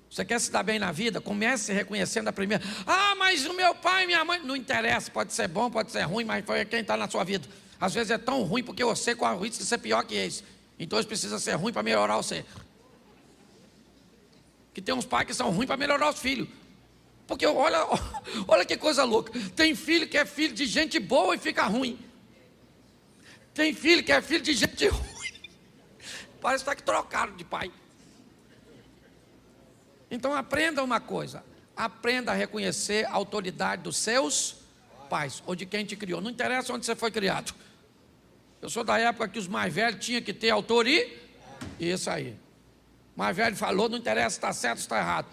Você quer se dar bem na vida? Comece reconhecendo a primeira. Ah, mas o meu pai e minha mãe. Não interessa, pode ser bom, pode ser ruim, mas foi quem está na sua vida. Às vezes é tão ruim porque você corre o risco de ser pior que eles. Então eles precisam ser ruim para melhorar você. Que tem uns pais que são ruins para melhorar os filhos. Porque olha que coisa louca. Tem filho que é filho de gente boa e fica ruim. Tem filho que é filho de gente ruim. Parece que trocaram de pai. Então aprenda uma coisa. Aprenda a reconhecer a autoridade dos seus pais. Ou de quem te criou. Não interessa onde você foi criado. Eu sou da época que os mais velhos tinham que ter autoridade. Isso aí. O mais velho falou, não interessa se está certo ou está errado.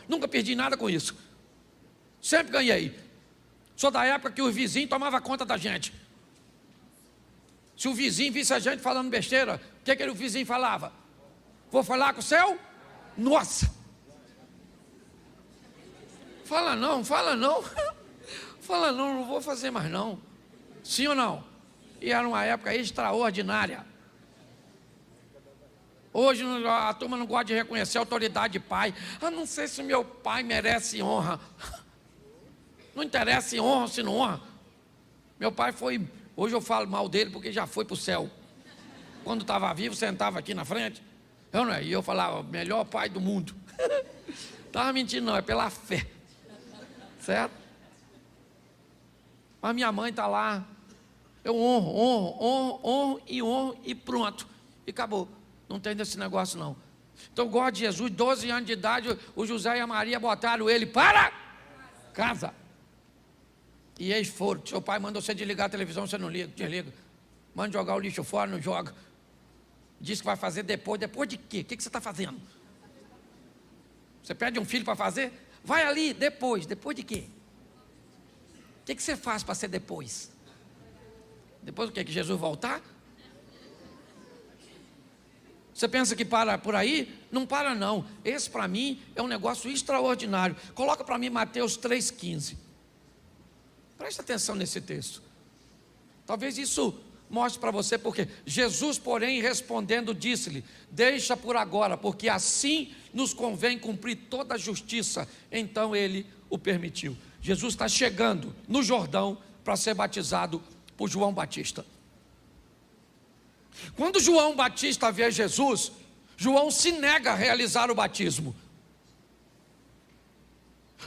Nunca perdi nada com isso. Sempre ganhei. Sou da época que o vizinho tomava conta da gente. Se o vizinho visse a gente falando besteira, o que o vizinho falava? Vou falar com o seu? Nossa! Fala não, fala não. Fala não, não vou fazer mais não. Sim ou não? E era uma época extraordinária. Hoje a turma não gosta de reconhecer a autoridade de pai. Ah, não sei se meu pai merece honra. Não interessa se honra ou se não honra. Meu pai foi, hoje eu falo mal dele porque já foi para o céu. Quando estava vivo, sentava aqui na frente. E eu falava, melhor pai do mundo. Estava mentindo não, é pela fé. Certo? Mas minha mãe está lá. Eu honro e pronto. E acabou. Não tem desse negócio não. Então eu gosto de Jesus, 12 anos de idade, o José e a Maria botaram ele para casa. E eles foram. Seu pai mandou você desligar a televisão, você não liga, desliga. Manda jogar o lixo fora, não joga. Diz que vai fazer depois. Depois de quê? O que você está fazendo? Você pede um filho para fazer? Vai ali, depois. Depois de quê? O que você faz para ser depois? Depois do quê? Que Jesus voltar? Você pensa que para por aí? Não para não. Esse para mim é um negócio extraordinário. Coloca para mim Mateus 3,15. Presta atenção nesse texto. Talvez isso mostre para você porque Jesus, porém, respondendo, disse-lhe: deixa por agora, porque assim nos convém cumprir toda a justiça. Então ele o permitiu. Jesus está chegando no Jordão para ser batizado por João Batista. Quando João Batista vê Jesus, João se nega a realizar o batismo.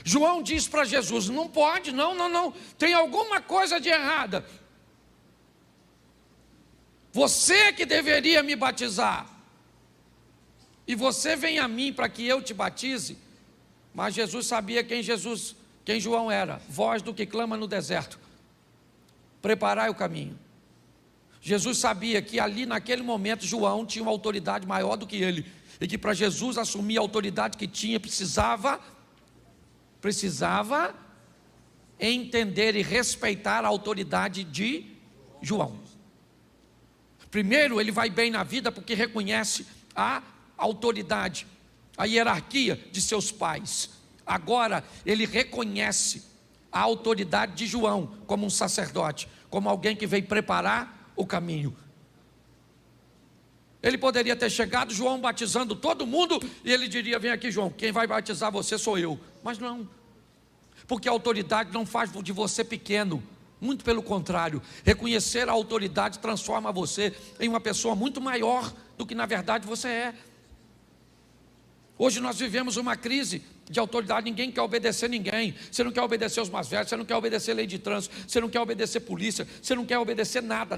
João diz para Jesus: não pode, não, tem alguma coisa de errada. Você que deveria me batizar, e você vem a mim para que eu te batize. Mas Jesus sabia quem João era: voz do que clama no deserto, preparai o caminho. Jesus sabia que ali naquele momento João tinha uma autoridade maior do que ele, e que para Jesus assumir a autoridade que tinha, precisava entender e respeitar a autoridade de João. Primeiro, ele vai bem na vida porque reconhece a autoridade, a hierarquia de seus pais. Agora, ele reconhece a autoridade de João como um sacerdote, como alguém que veio preparar o caminho. Ele poderia ter chegado, João batizando todo mundo, e ele diria: vem aqui, João, quem vai batizar você sou eu. Mas não, porque a autoridade não faz de você pequeno, muito pelo contrário. Reconhecer a autoridade transforma você em uma pessoa muito maior do que na verdade você é. Hoje nós vivemos uma crise de autoridade, ninguém quer obedecer ninguém. Você não quer obedecer os mais velhos, você não quer obedecer lei de trânsito, você não quer obedecer polícia, você não quer obedecer nada.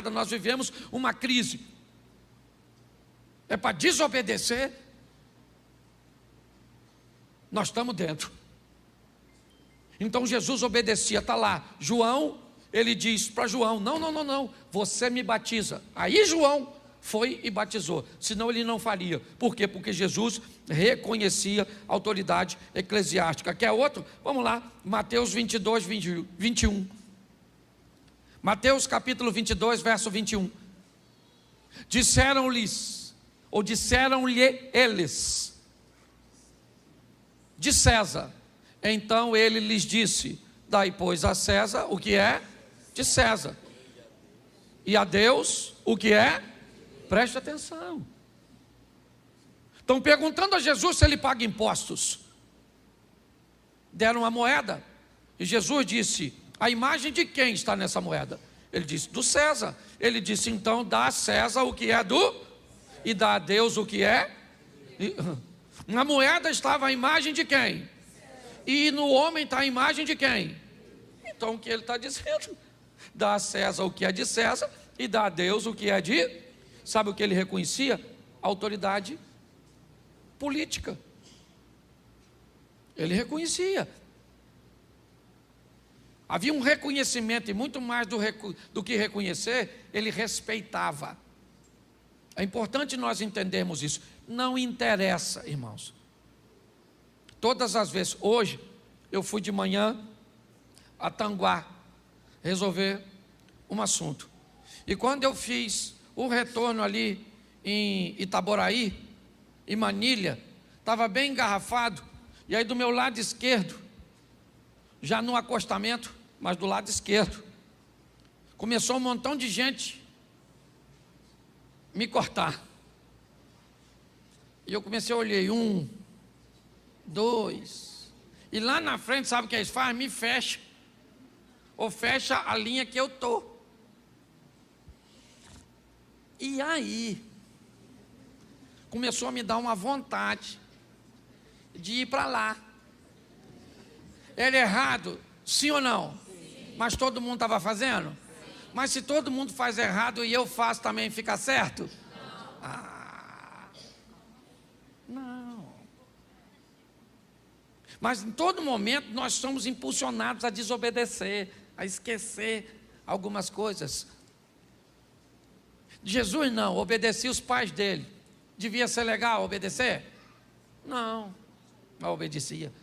Nós vivemos uma crise. É para desobedecer, nós estamos dentro. Então Jesus obedecia, está lá, João, ele diz para João, não, você me batiza. Aí João foi e batizou, senão ele não faria. Por quê? Porque Jesus reconhecia a autoridade eclesiástica. Quer outro? Vamos lá, Mateus 22, 21. Mateus capítulo 22, verso 21. Disseram-lhe eles, de César. Então ele lhes disse, dai pois a César o que é de César, e a Deus o que é. Preste atenção. Estão perguntando a Jesus se ele paga impostos. Deram uma moeda, e Jesus disse, a imagem de quem está nessa moeda? Ele disse, do César. Ele disse, então dá a César o que é do, e dá a Deus o que é. Na moeda estava a imagem de quem? E no homem está a imagem de quem? Então o que ele está dizendo? Dá a César o que é de César, e dá a Deus o que é de... Sabe o que ele reconhecia? Autoridade política. Ele reconhecia. Havia um reconhecimento, e muito mais do que reconhecer, ele respeitava. É importante nós entendermos isso. Não interessa, irmãos. Todas as vezes, hoje, eu fui de manhã a Tanguá resolver um assunto. E quando eu fiz o retorno ali em Itaboraí, em Manilha, estava bem engarrafado, e aí do meu lado esquerdo, já no acostamento, mas do lado esquerdo, começou um montão de gente me cortar. E eu comecei a olhar, 1, 2, e lá na frente, sabe o que eles fazem? Me fecha, ou fecha a linha que eu estou. E aí, começou a me dar uma vontade de ir para lá. Era errado, sim ou não? Sim. Mas todo mundo estava fazendo? Sim. Mas se todo mundo faz errado e eu faço também, fica certo? Não. Não. Mas em todo momento nós somos impulsionados a desobedecer, a esquecer algumas coisas. Jesus não, obedecia os pais dele. Devia ser legal obedecer? Não obedecia.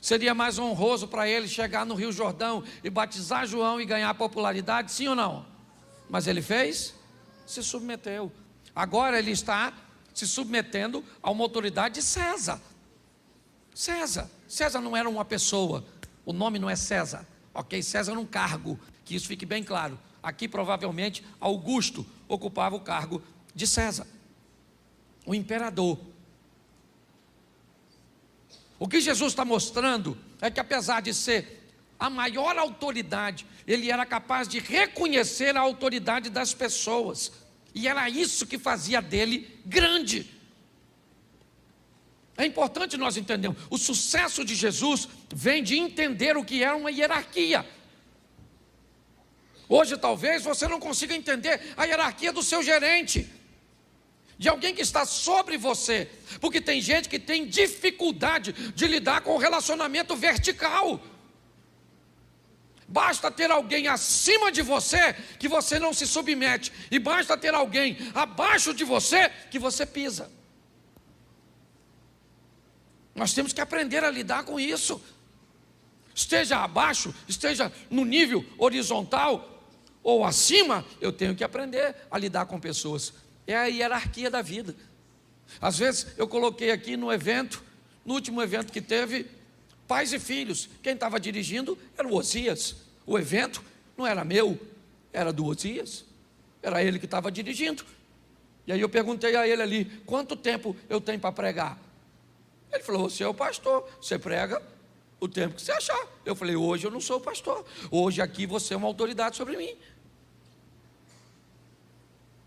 Seria mais honroso para ele chegar no Rio Jordão e batizar João e ganhar popularidade, sim ou não? Mas ele fez? Se submeteu. Agora ele está se submetendo a uma autoridade de César. César não era uma pessoa, o nome não é César, ok? César era um cargo, que isso fique bem claro. Aqui provavelmente Augusto ocupava o cargo de César, o imperador. O que Jesus está mostrando é que apesar de ser a maior autoridade, ele era capaz de reconhecer a autoridade das pessoas, e era isso que fazia dele grande. É importante nós entendermos, o sucesso de Jesus vem de entender o que é uma hierarquia. Hoje talvez você não consiga entender a hierarquia do seu gerente, de alguém que está sobre você, porque tem gente que tem dificuldade de lidar com o relacionamento vertical. Basta ter alguém acima de você que você não se submete, e basta ter alguém abaixo de você que você pisa. Nós temos que aprender a lidar com isso. Esteja abaixo, esteja no nível horizontal ou acima, eu tenho que aprender a lidar com pessoas. É a hierarquia da vida. Às vezes eu coloquei aqui no evento, no último evento que teve, pais e filhos. Quem estava dirigindo era o Osias. O evento não era meu, era do Osias. Era ele que estava dirigindo. E aí eu perguntei a ele ali, quanto tempo eu tenho para pregar? Ele falou, você é o pastor, você prega o tempo que você achar. Eu falei, hoje eu não sou o pastor, hoje aqui você é uma autoridade sobre mim.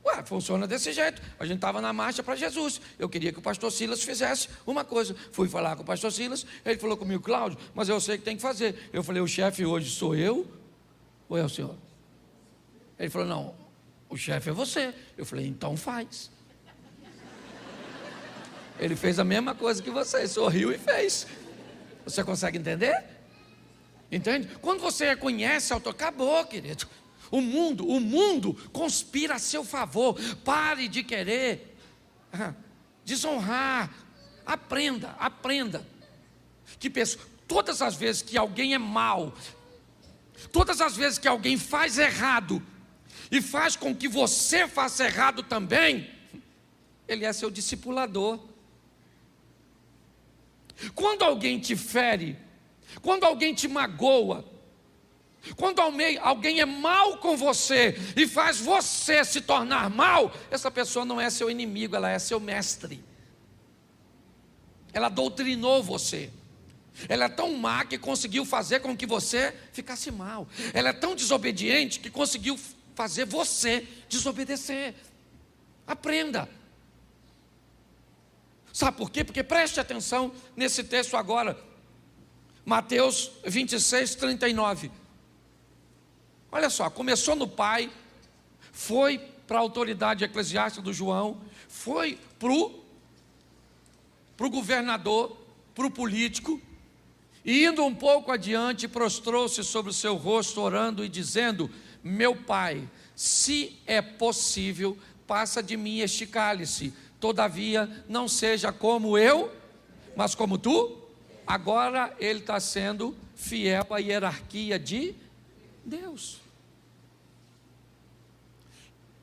Ué, funciona desse jeito. A gente estava na marcha para Jesus. Eu queria que o pastor Silas fizesse uma coisa. Fui falar com o pastor Silas, ele falou comigo: Cláudio, mas eu sei que tem que fazer. Eu falei: o chefe hoje sou eu ou é o senhor? Ele falou: não, o chefe é você. Eu falei: então faz. Ele fez a mesma coisa que você, sorriu e fez. Você consegue entender? Entende? Quando você reconhece, acabou, querido. O mundo conspira a seu favor. Pare de querer desonrar. Aprenda. Que todas as vezes que alguém é mau, todas as vezes que alguém faz errado e faz com que você faça errado também, ele é seu discipulador. Quando alguém te fere, quando alguém te magoa, quando alguém é mal com você e faz você se tornar mal, essa pessoa não é seu inimigo, ela é seu mestre. Ela doutrinou você. Ela é tão má que conseguiu fazer com que você ficasse mal. Ela é tão desobediente que conseguiu fazer você desobedecer. Aprenda. Sabe por quê? Porque preste atenção nesse texto agora. Mateus 26, 39. Olha só, começou no pai, foi para a autoridade eclesiástica do João, foi para o governador, para o político, e indo um pouco adiante, prostrou-se sobre o seu rosto, orando e dizendo: meu pai, se é possível, passa de mim este cálice, todavia não seja como eu, mas como tu. Agora ele está sendo fiel à hierarquia de Deus.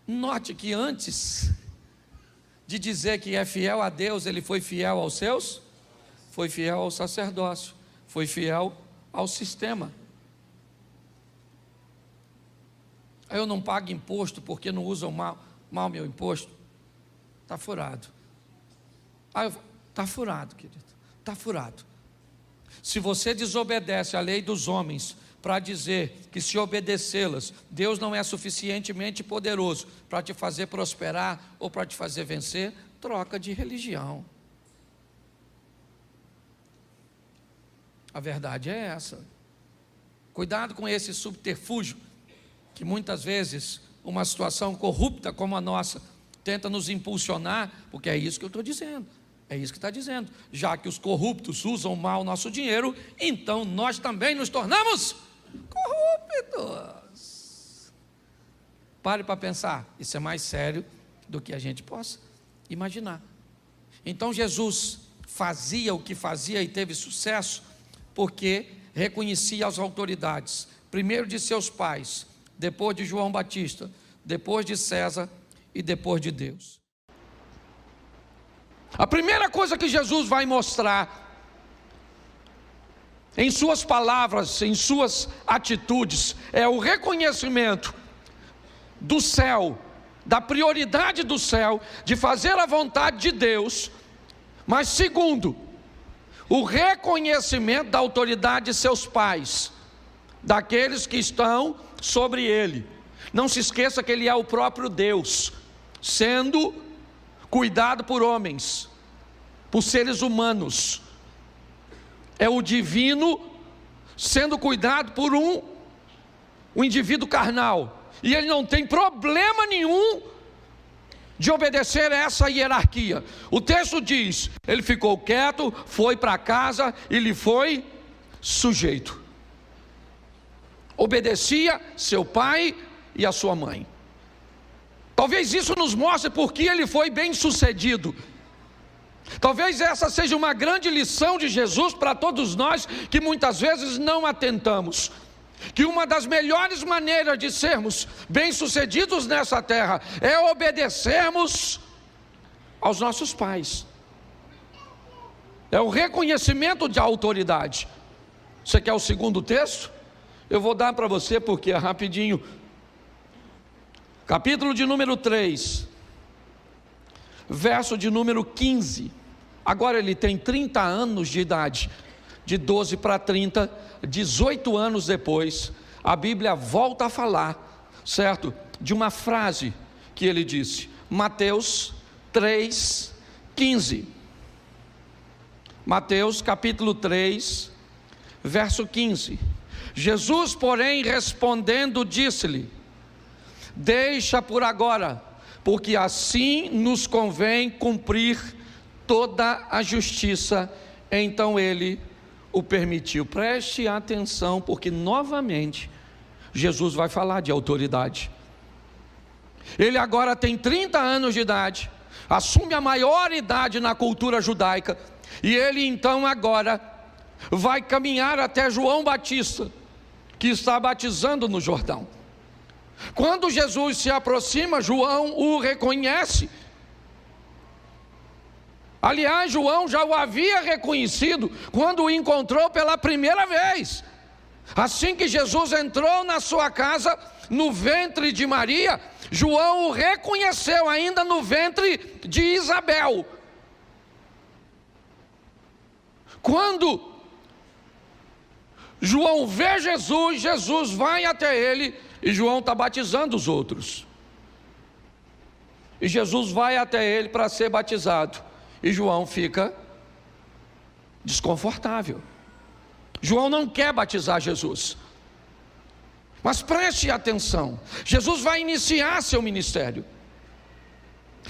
Note que antes de dizer que é fiel a Deus, ele foi fiel aos seus, foi fiel ao sacerdócio, foi fiel ao sistema. Eu não pago imposto porque não usam mal meu imposto. Está furado. Está furado, querido, está furado. Se você desobedece à lei dos homens para dizer que se obedecê-las, Deus não é suficientemente poderoso para te fazer prosperar ou para te fazer vencer, troca de religião. A verdade é essa. Cuidado com esse subterfúgio, que muitas vezes uma situação corrupta como a nossa tenta nos impulsionar, porque é isso que eu estou dizendo. É isso que está dizendo. Já que os corruptos usam mal o nosso dinheiro, então nós também nos tornamos corruptos. Pare para pensar. Isso é mais sério do que a gente possa imaginar. Então Jesus fazia o que fazia e teve sucesso porque reconhecia as autoridades. Primeiro de seus pais, depois de João Batista, depois de César e depois de Deus. A primeira coisa que Jesus vai mostrar em suas palavras, em suas atitudes, é o reconhecimento do céu, da prioridade do céu, de fazer a vontade de Deus. Mas segundo, o reconhecimento da autoridade de seus pais, daqueles que estão sobre ele. Não se esqueça que ele é o próprio Deus, sendo cuidado por homens, por seres humanos. É o divino sendo cuidado por um indivíduo carnal, e ele não tem problema nenhum de obedecer a essa hierarquia. O texto diz: ele ficou quieto, foi para casa e lhe foi sujeito. Obedecia seu pai e a sua mãe. Talvez isso nos mostre porque ele foi bem sucedido. Talvez essa seja uma grande lição de Jesus para todos nós que muitas vezes não atentamos. Que uma das melhores maneiras de sermos bem-sucedidos nessa terra é obedecermos aos nossos pais. É o reconhecimento de autoridade. Você quer o segundo texto? Eu vou dar para você porque é rapidinho. Capítulo de número 3, verso de número 15. Agora ele tem 30 anos de idade, de 12 para 30, 18 anos depois, a Bíblia volta a falar, certo? De uma frase que ele disse. Mateus 3:15. Mateus capítulo 3, verso 15. Jesus, porém, respondendo, disse-lhe: deixa por agora, porque assim nos convém cumprir toda a justiça. Então ele o permitiu. Preste atenção, porque novamente Jesus vai falar de autoridade. Ele agora tem 30 anos de idade, assume a maior idade na cultura judaica, e ele então agora vai caminhar até João Batista, que está batizando no Jordão. Quando Jesus se aproxima, João o reconhece. Aliás, João já o havia reconhecido quando o encontrou pela primeira vez. Assim que Jesus entrou na sua casa, no ventre de Maria, João o reconheceu ainda no ventre de Isabel. Quando João vê Jesus, Jesus vai até ele, e João está batizando os outros. E Jesus vai até ele para ser batizado, e João fica desconfortável. João não quer batizar Jesus. Mas preste atenção, Jesus vai iniciar seu ministério.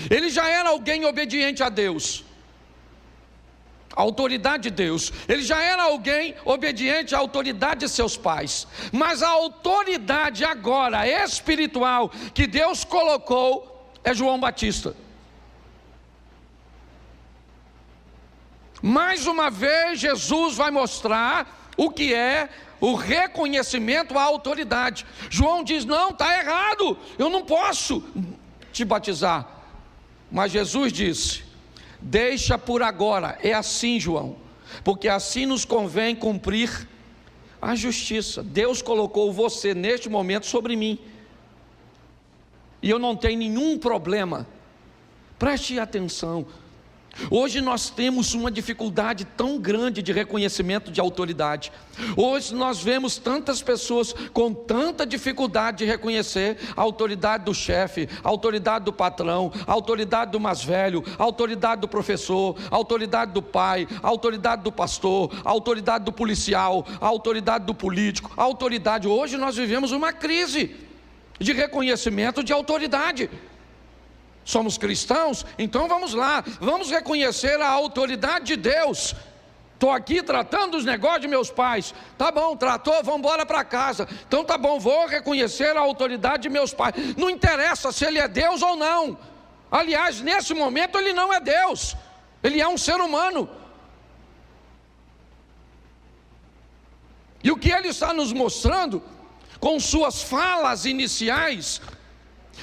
Ele já era alguém obediente a Deus, a autoridade de Deus. Ele já era alguém obediente à autoridade de seus pais. Mas a autoridade agora espiritual que Deus colocou é João Batista. Mais uma vez Jesus vai mostrar o que é o reconhecimento à autoridade. João diz: não, está errado, eu não posso te batizar. Mas Jesus disse: deixa por agora, é assim, João, porque assim nos convém cumprir a justiça. Deus colocou você neste momento sobre mim, e eu não tenho nenhum problema. Preste atenção. Hoje nós temos uma dificuldade tão grande de reconhecimento de autoridade. Hoje nós vemos tantas pessoas com tanta dificuldade de reconhecer a autoridade do chefe, a autoridade do patrão, a autoridade do mais velho, a autoridade do professor, a autoridade do pai, a autoridade do pastor, a autoridade do policial, a autoridade do político, a autoridade. Hoje nós vivemos uma crise de reconhecimento de autoridade. Somos cristãos, então vamos lá, vamos reconhecer a autoridade de Deus. Estou aqui tratando os negócios de meus pais. Tá bom, tratou, vamos embora para casa. Então tá bom, vou reconhecer a autoridade de meus pais. Não interessa se ele é Deus ou não. Aliás, nesse momento ele não é Deus, ele é um ser humano. E o que ele está nos mostrando com suas falas iniciais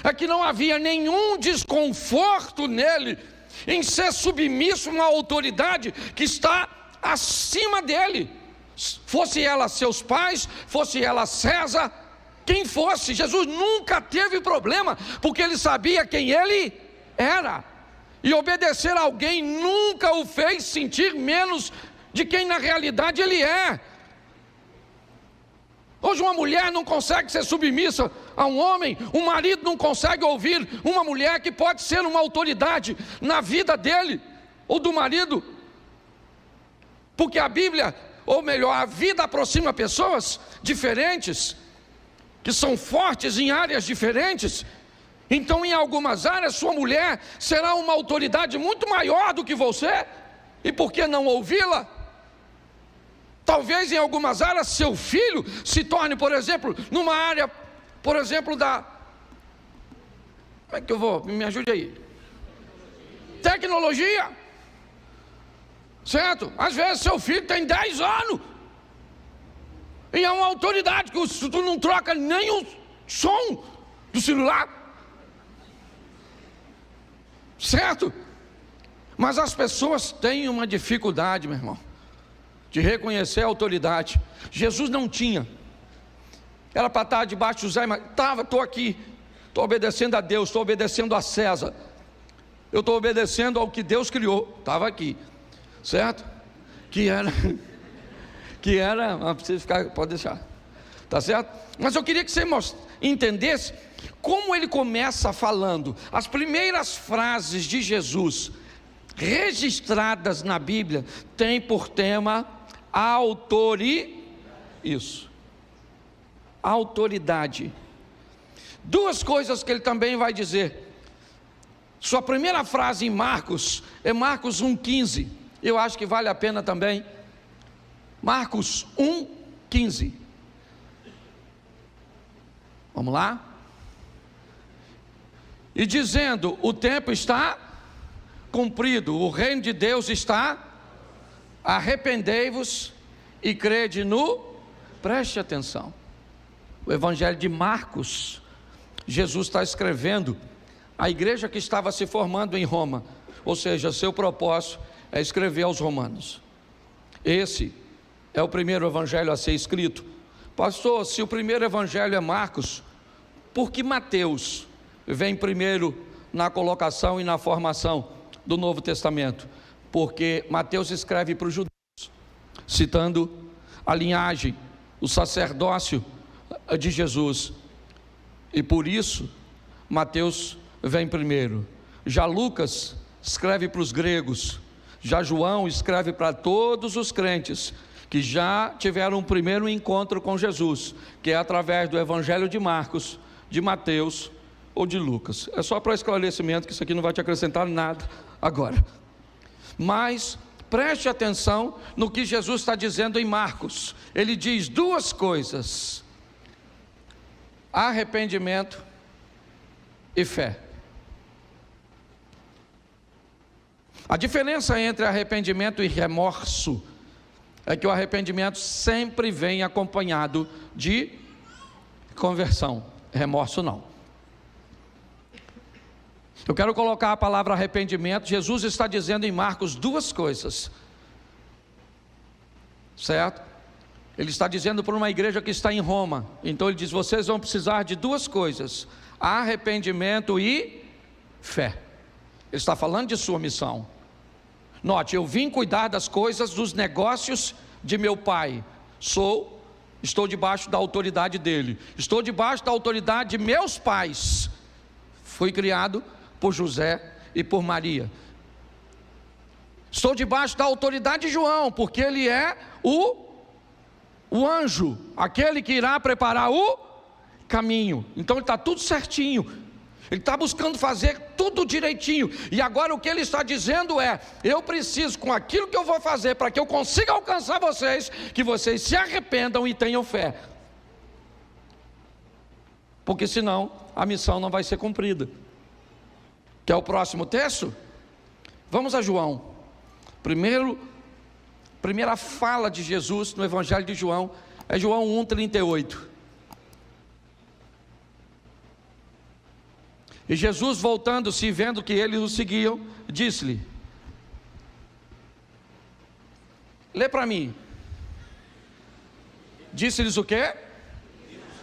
é que não havia nenhum desconforto nele em ser submisso a uma autoridade que está acima dele, fosse ela seus pais, fosse ela César, quem fosse. Jesus nunca teve problema, porque ele sabia quem ele era, e obedecer a alguém nunca o fez sentir menos de quem na realidade ele é. Hoje uma mulher não consegue ser submissa a um homem, um marido não consegue ouvir uma mulher que pode ser uma autoridade na vida dele ou do marido, porque a Bíblia, ou melhor, a vida aproxima pessoas diferentes, que são fortes em áreas diferentes. Então em algumas áreas sua mulher será uma autoridade muito maior do que você, e por que não ouvi-la? Talvez em algumas áreas seu filho se torne, por exemplo, numa área, por exemplo, da... Como é que eu vou? Me ajude aí. Tecnologia. Certo? Às vezes seu filho tem 10 anos e é uma autoridade que tu não troca nem o som do celular. Certo? Mas as pessoas têm uma dificuldade, meu irmão, de reconhecer a autoridade. Jesus não tinha. Era para estar debaixo do Zé, mas estou aqui, estou obedecendo a Deus, estou obedecendo a César, eu estou obedecendo ao que Deus criou, estava aqui, certo? Que era, não precisa ficar, pode deixar, Tá certo? Mas eu queria que você entendesse como ele começa falando. As primeiras frases de Jesus registradas na Bíblia têm por tema autoridade. Duas coisas que ele também vai dizer. Sua primeira frase em Marcos é Marcos 1,15. Eu acho que vale a pena também. Marcos 1,15. Vamos lá? E dizendo: o tempo está cumprido, o reino de Deus está, arrependei-vos e crede no... Preste atenção. O Evangelho de Marcos, Jesus está escrevendo a igreja que estava se formando em Roma, ou seja, seu propósito é escrever aos romanos. Esse é o primeiro evangelho a ser escrito. Pastor, se o primeiro evangelho é Marcos, por que Mateus vem primeiro na colocação e na formação do Novo Testamento? Porque Mateus escreve para os judeus, citando a linhagem, o sacerdócio de Jesus, e por isso Mateus vem primeiro. Já Lucas escreve para os gregos, já João escreve para todos os crentes que já tiveram um primeiro encontro com Jesus, que é através do Evangelho de Marcos, de Mateus ou de Lucas. É só para esclarecimento, que isso aqui não vai te acrescentar nada agora. Mas preste atenção no que Jesus está dizendo em Marcos. Ele diz duas coisas: arrependimento e fé. A diferença entre arrependimento e remorso é que o arrependimento sempre vem acompanhado de conversão, remorso não. Eu quero colocar a palavra arrependimento. Jesus está dizendo em Marcos duas coisas, certo? Ele está dizendo para uma igreja que está em Roma. Então ele diz: vocês vão precisar de duas coisas: arrependimento e fé. Ele está falando de sua missão. Note, eu vim cuidar das coisas, dos negócios de meu pai. Estou debaixo da autoridade dele. Estou debaixo da autoridade de meus pais. Fui criado por José e por Maria. Estou debaixo da autoridade de João, porque ele é o anjo, aquele que irá preparar o caminho. Então ele está tudo certinho. Ele está buscando fazer tudo direitinho. E agora o que ele está dizendo é: eu preciso, com aquilo que eu vou fazer, para que eu consiga alcançar vocês, que vocês se arrependam e tenham fé. Porque senão a missão não vai ser cumprida. Quer o próximo texto? Vamos a João. Primeira fala de Jesus no Evangelho de João é João 1,38. E Jesus, voltando-se e vendo que eles o seguiam, disse-lhe: lê para mim. Disse-lhes o quê?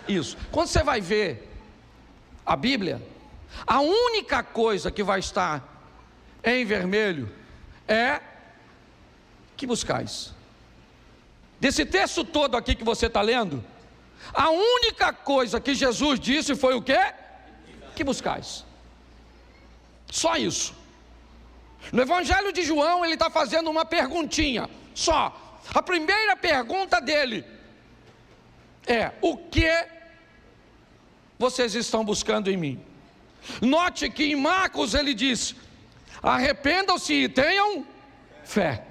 Isso. Quando você vai ver a Bíblia, a única coisa que vai estar em vermelho é: que buscais. Desse texto todo aqui que você está lendo, a única coisa que Jesus disse foi o quê? Que buscais. Só isso. No Evangelho de João ele está fazendo uma perguntinha só. A primeira pergunta dele é: o que vocês estão buscando em mim? Note que em Marcos ele diz: arrependam-se e tenham fé.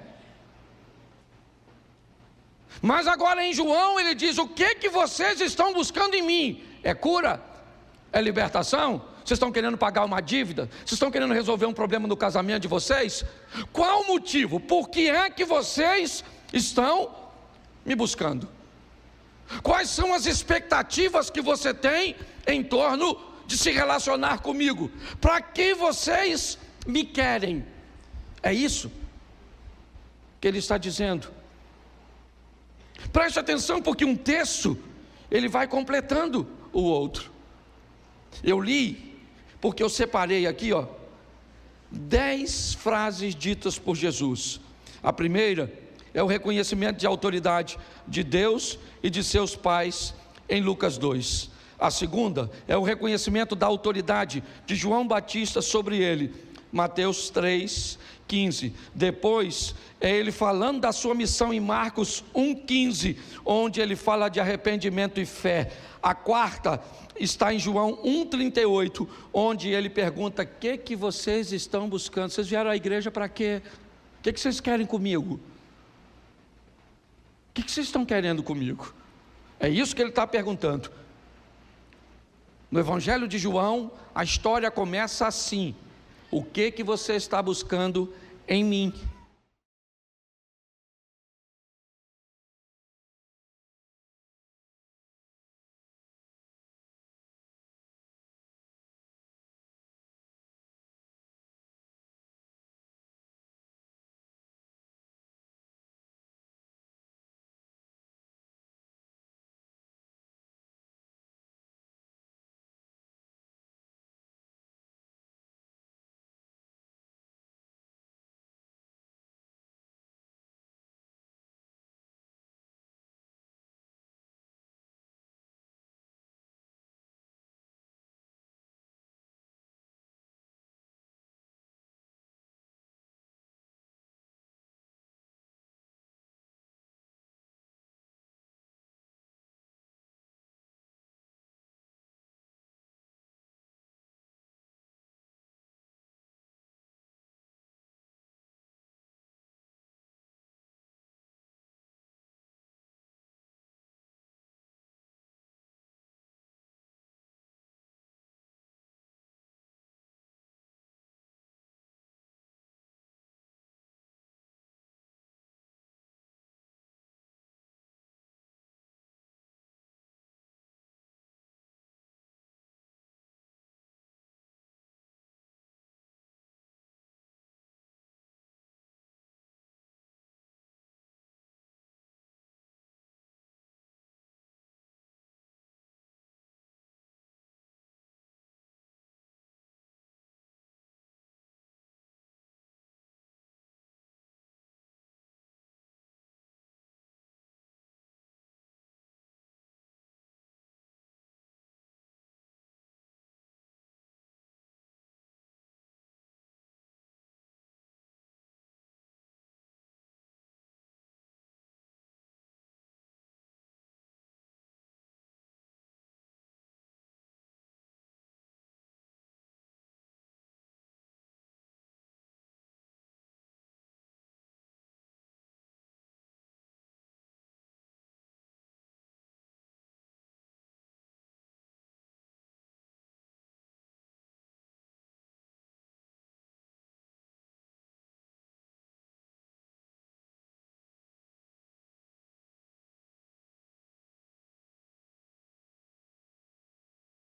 Mas agora em João ele diz: o que vocês estão buscando em mim? É cura? É libertação? Vocês estão querendo pagar uma dívida? Vocês estão querendo resolver um problema no casamento de vocês? Qual o motivo? Por que é que vocês estão me buscando? Quais são as expectativas que você tem em torno de se relacionar comigo? Para que vocês me querem? É isso que ele está dizendo. Preste atenção, porque um texto ele vai completando o outro. Eu li, porque eu separei aqui 10 frases ditas por Jesus. A primeira é o reconhecimento de autoridade de Deus e de seus pais em Lucas 2. A segunda é o reconhecimento da autoridade de João Batista sobre ele, Mateus 3:15. Depois é ele falando da sua missão em Marcos 1:15, onde ele fala de arrependimento e fé. A quarta está em João 1:38, onde ele pergunta: o que vocês estão buscando? Vocês vieram à igreja para quê? O que vocês querem comigo? O que vocês estão querendo comigo? É isso que ele está perguntando. No Evangelho de João, a história começa assim: o que você está buscando em mim?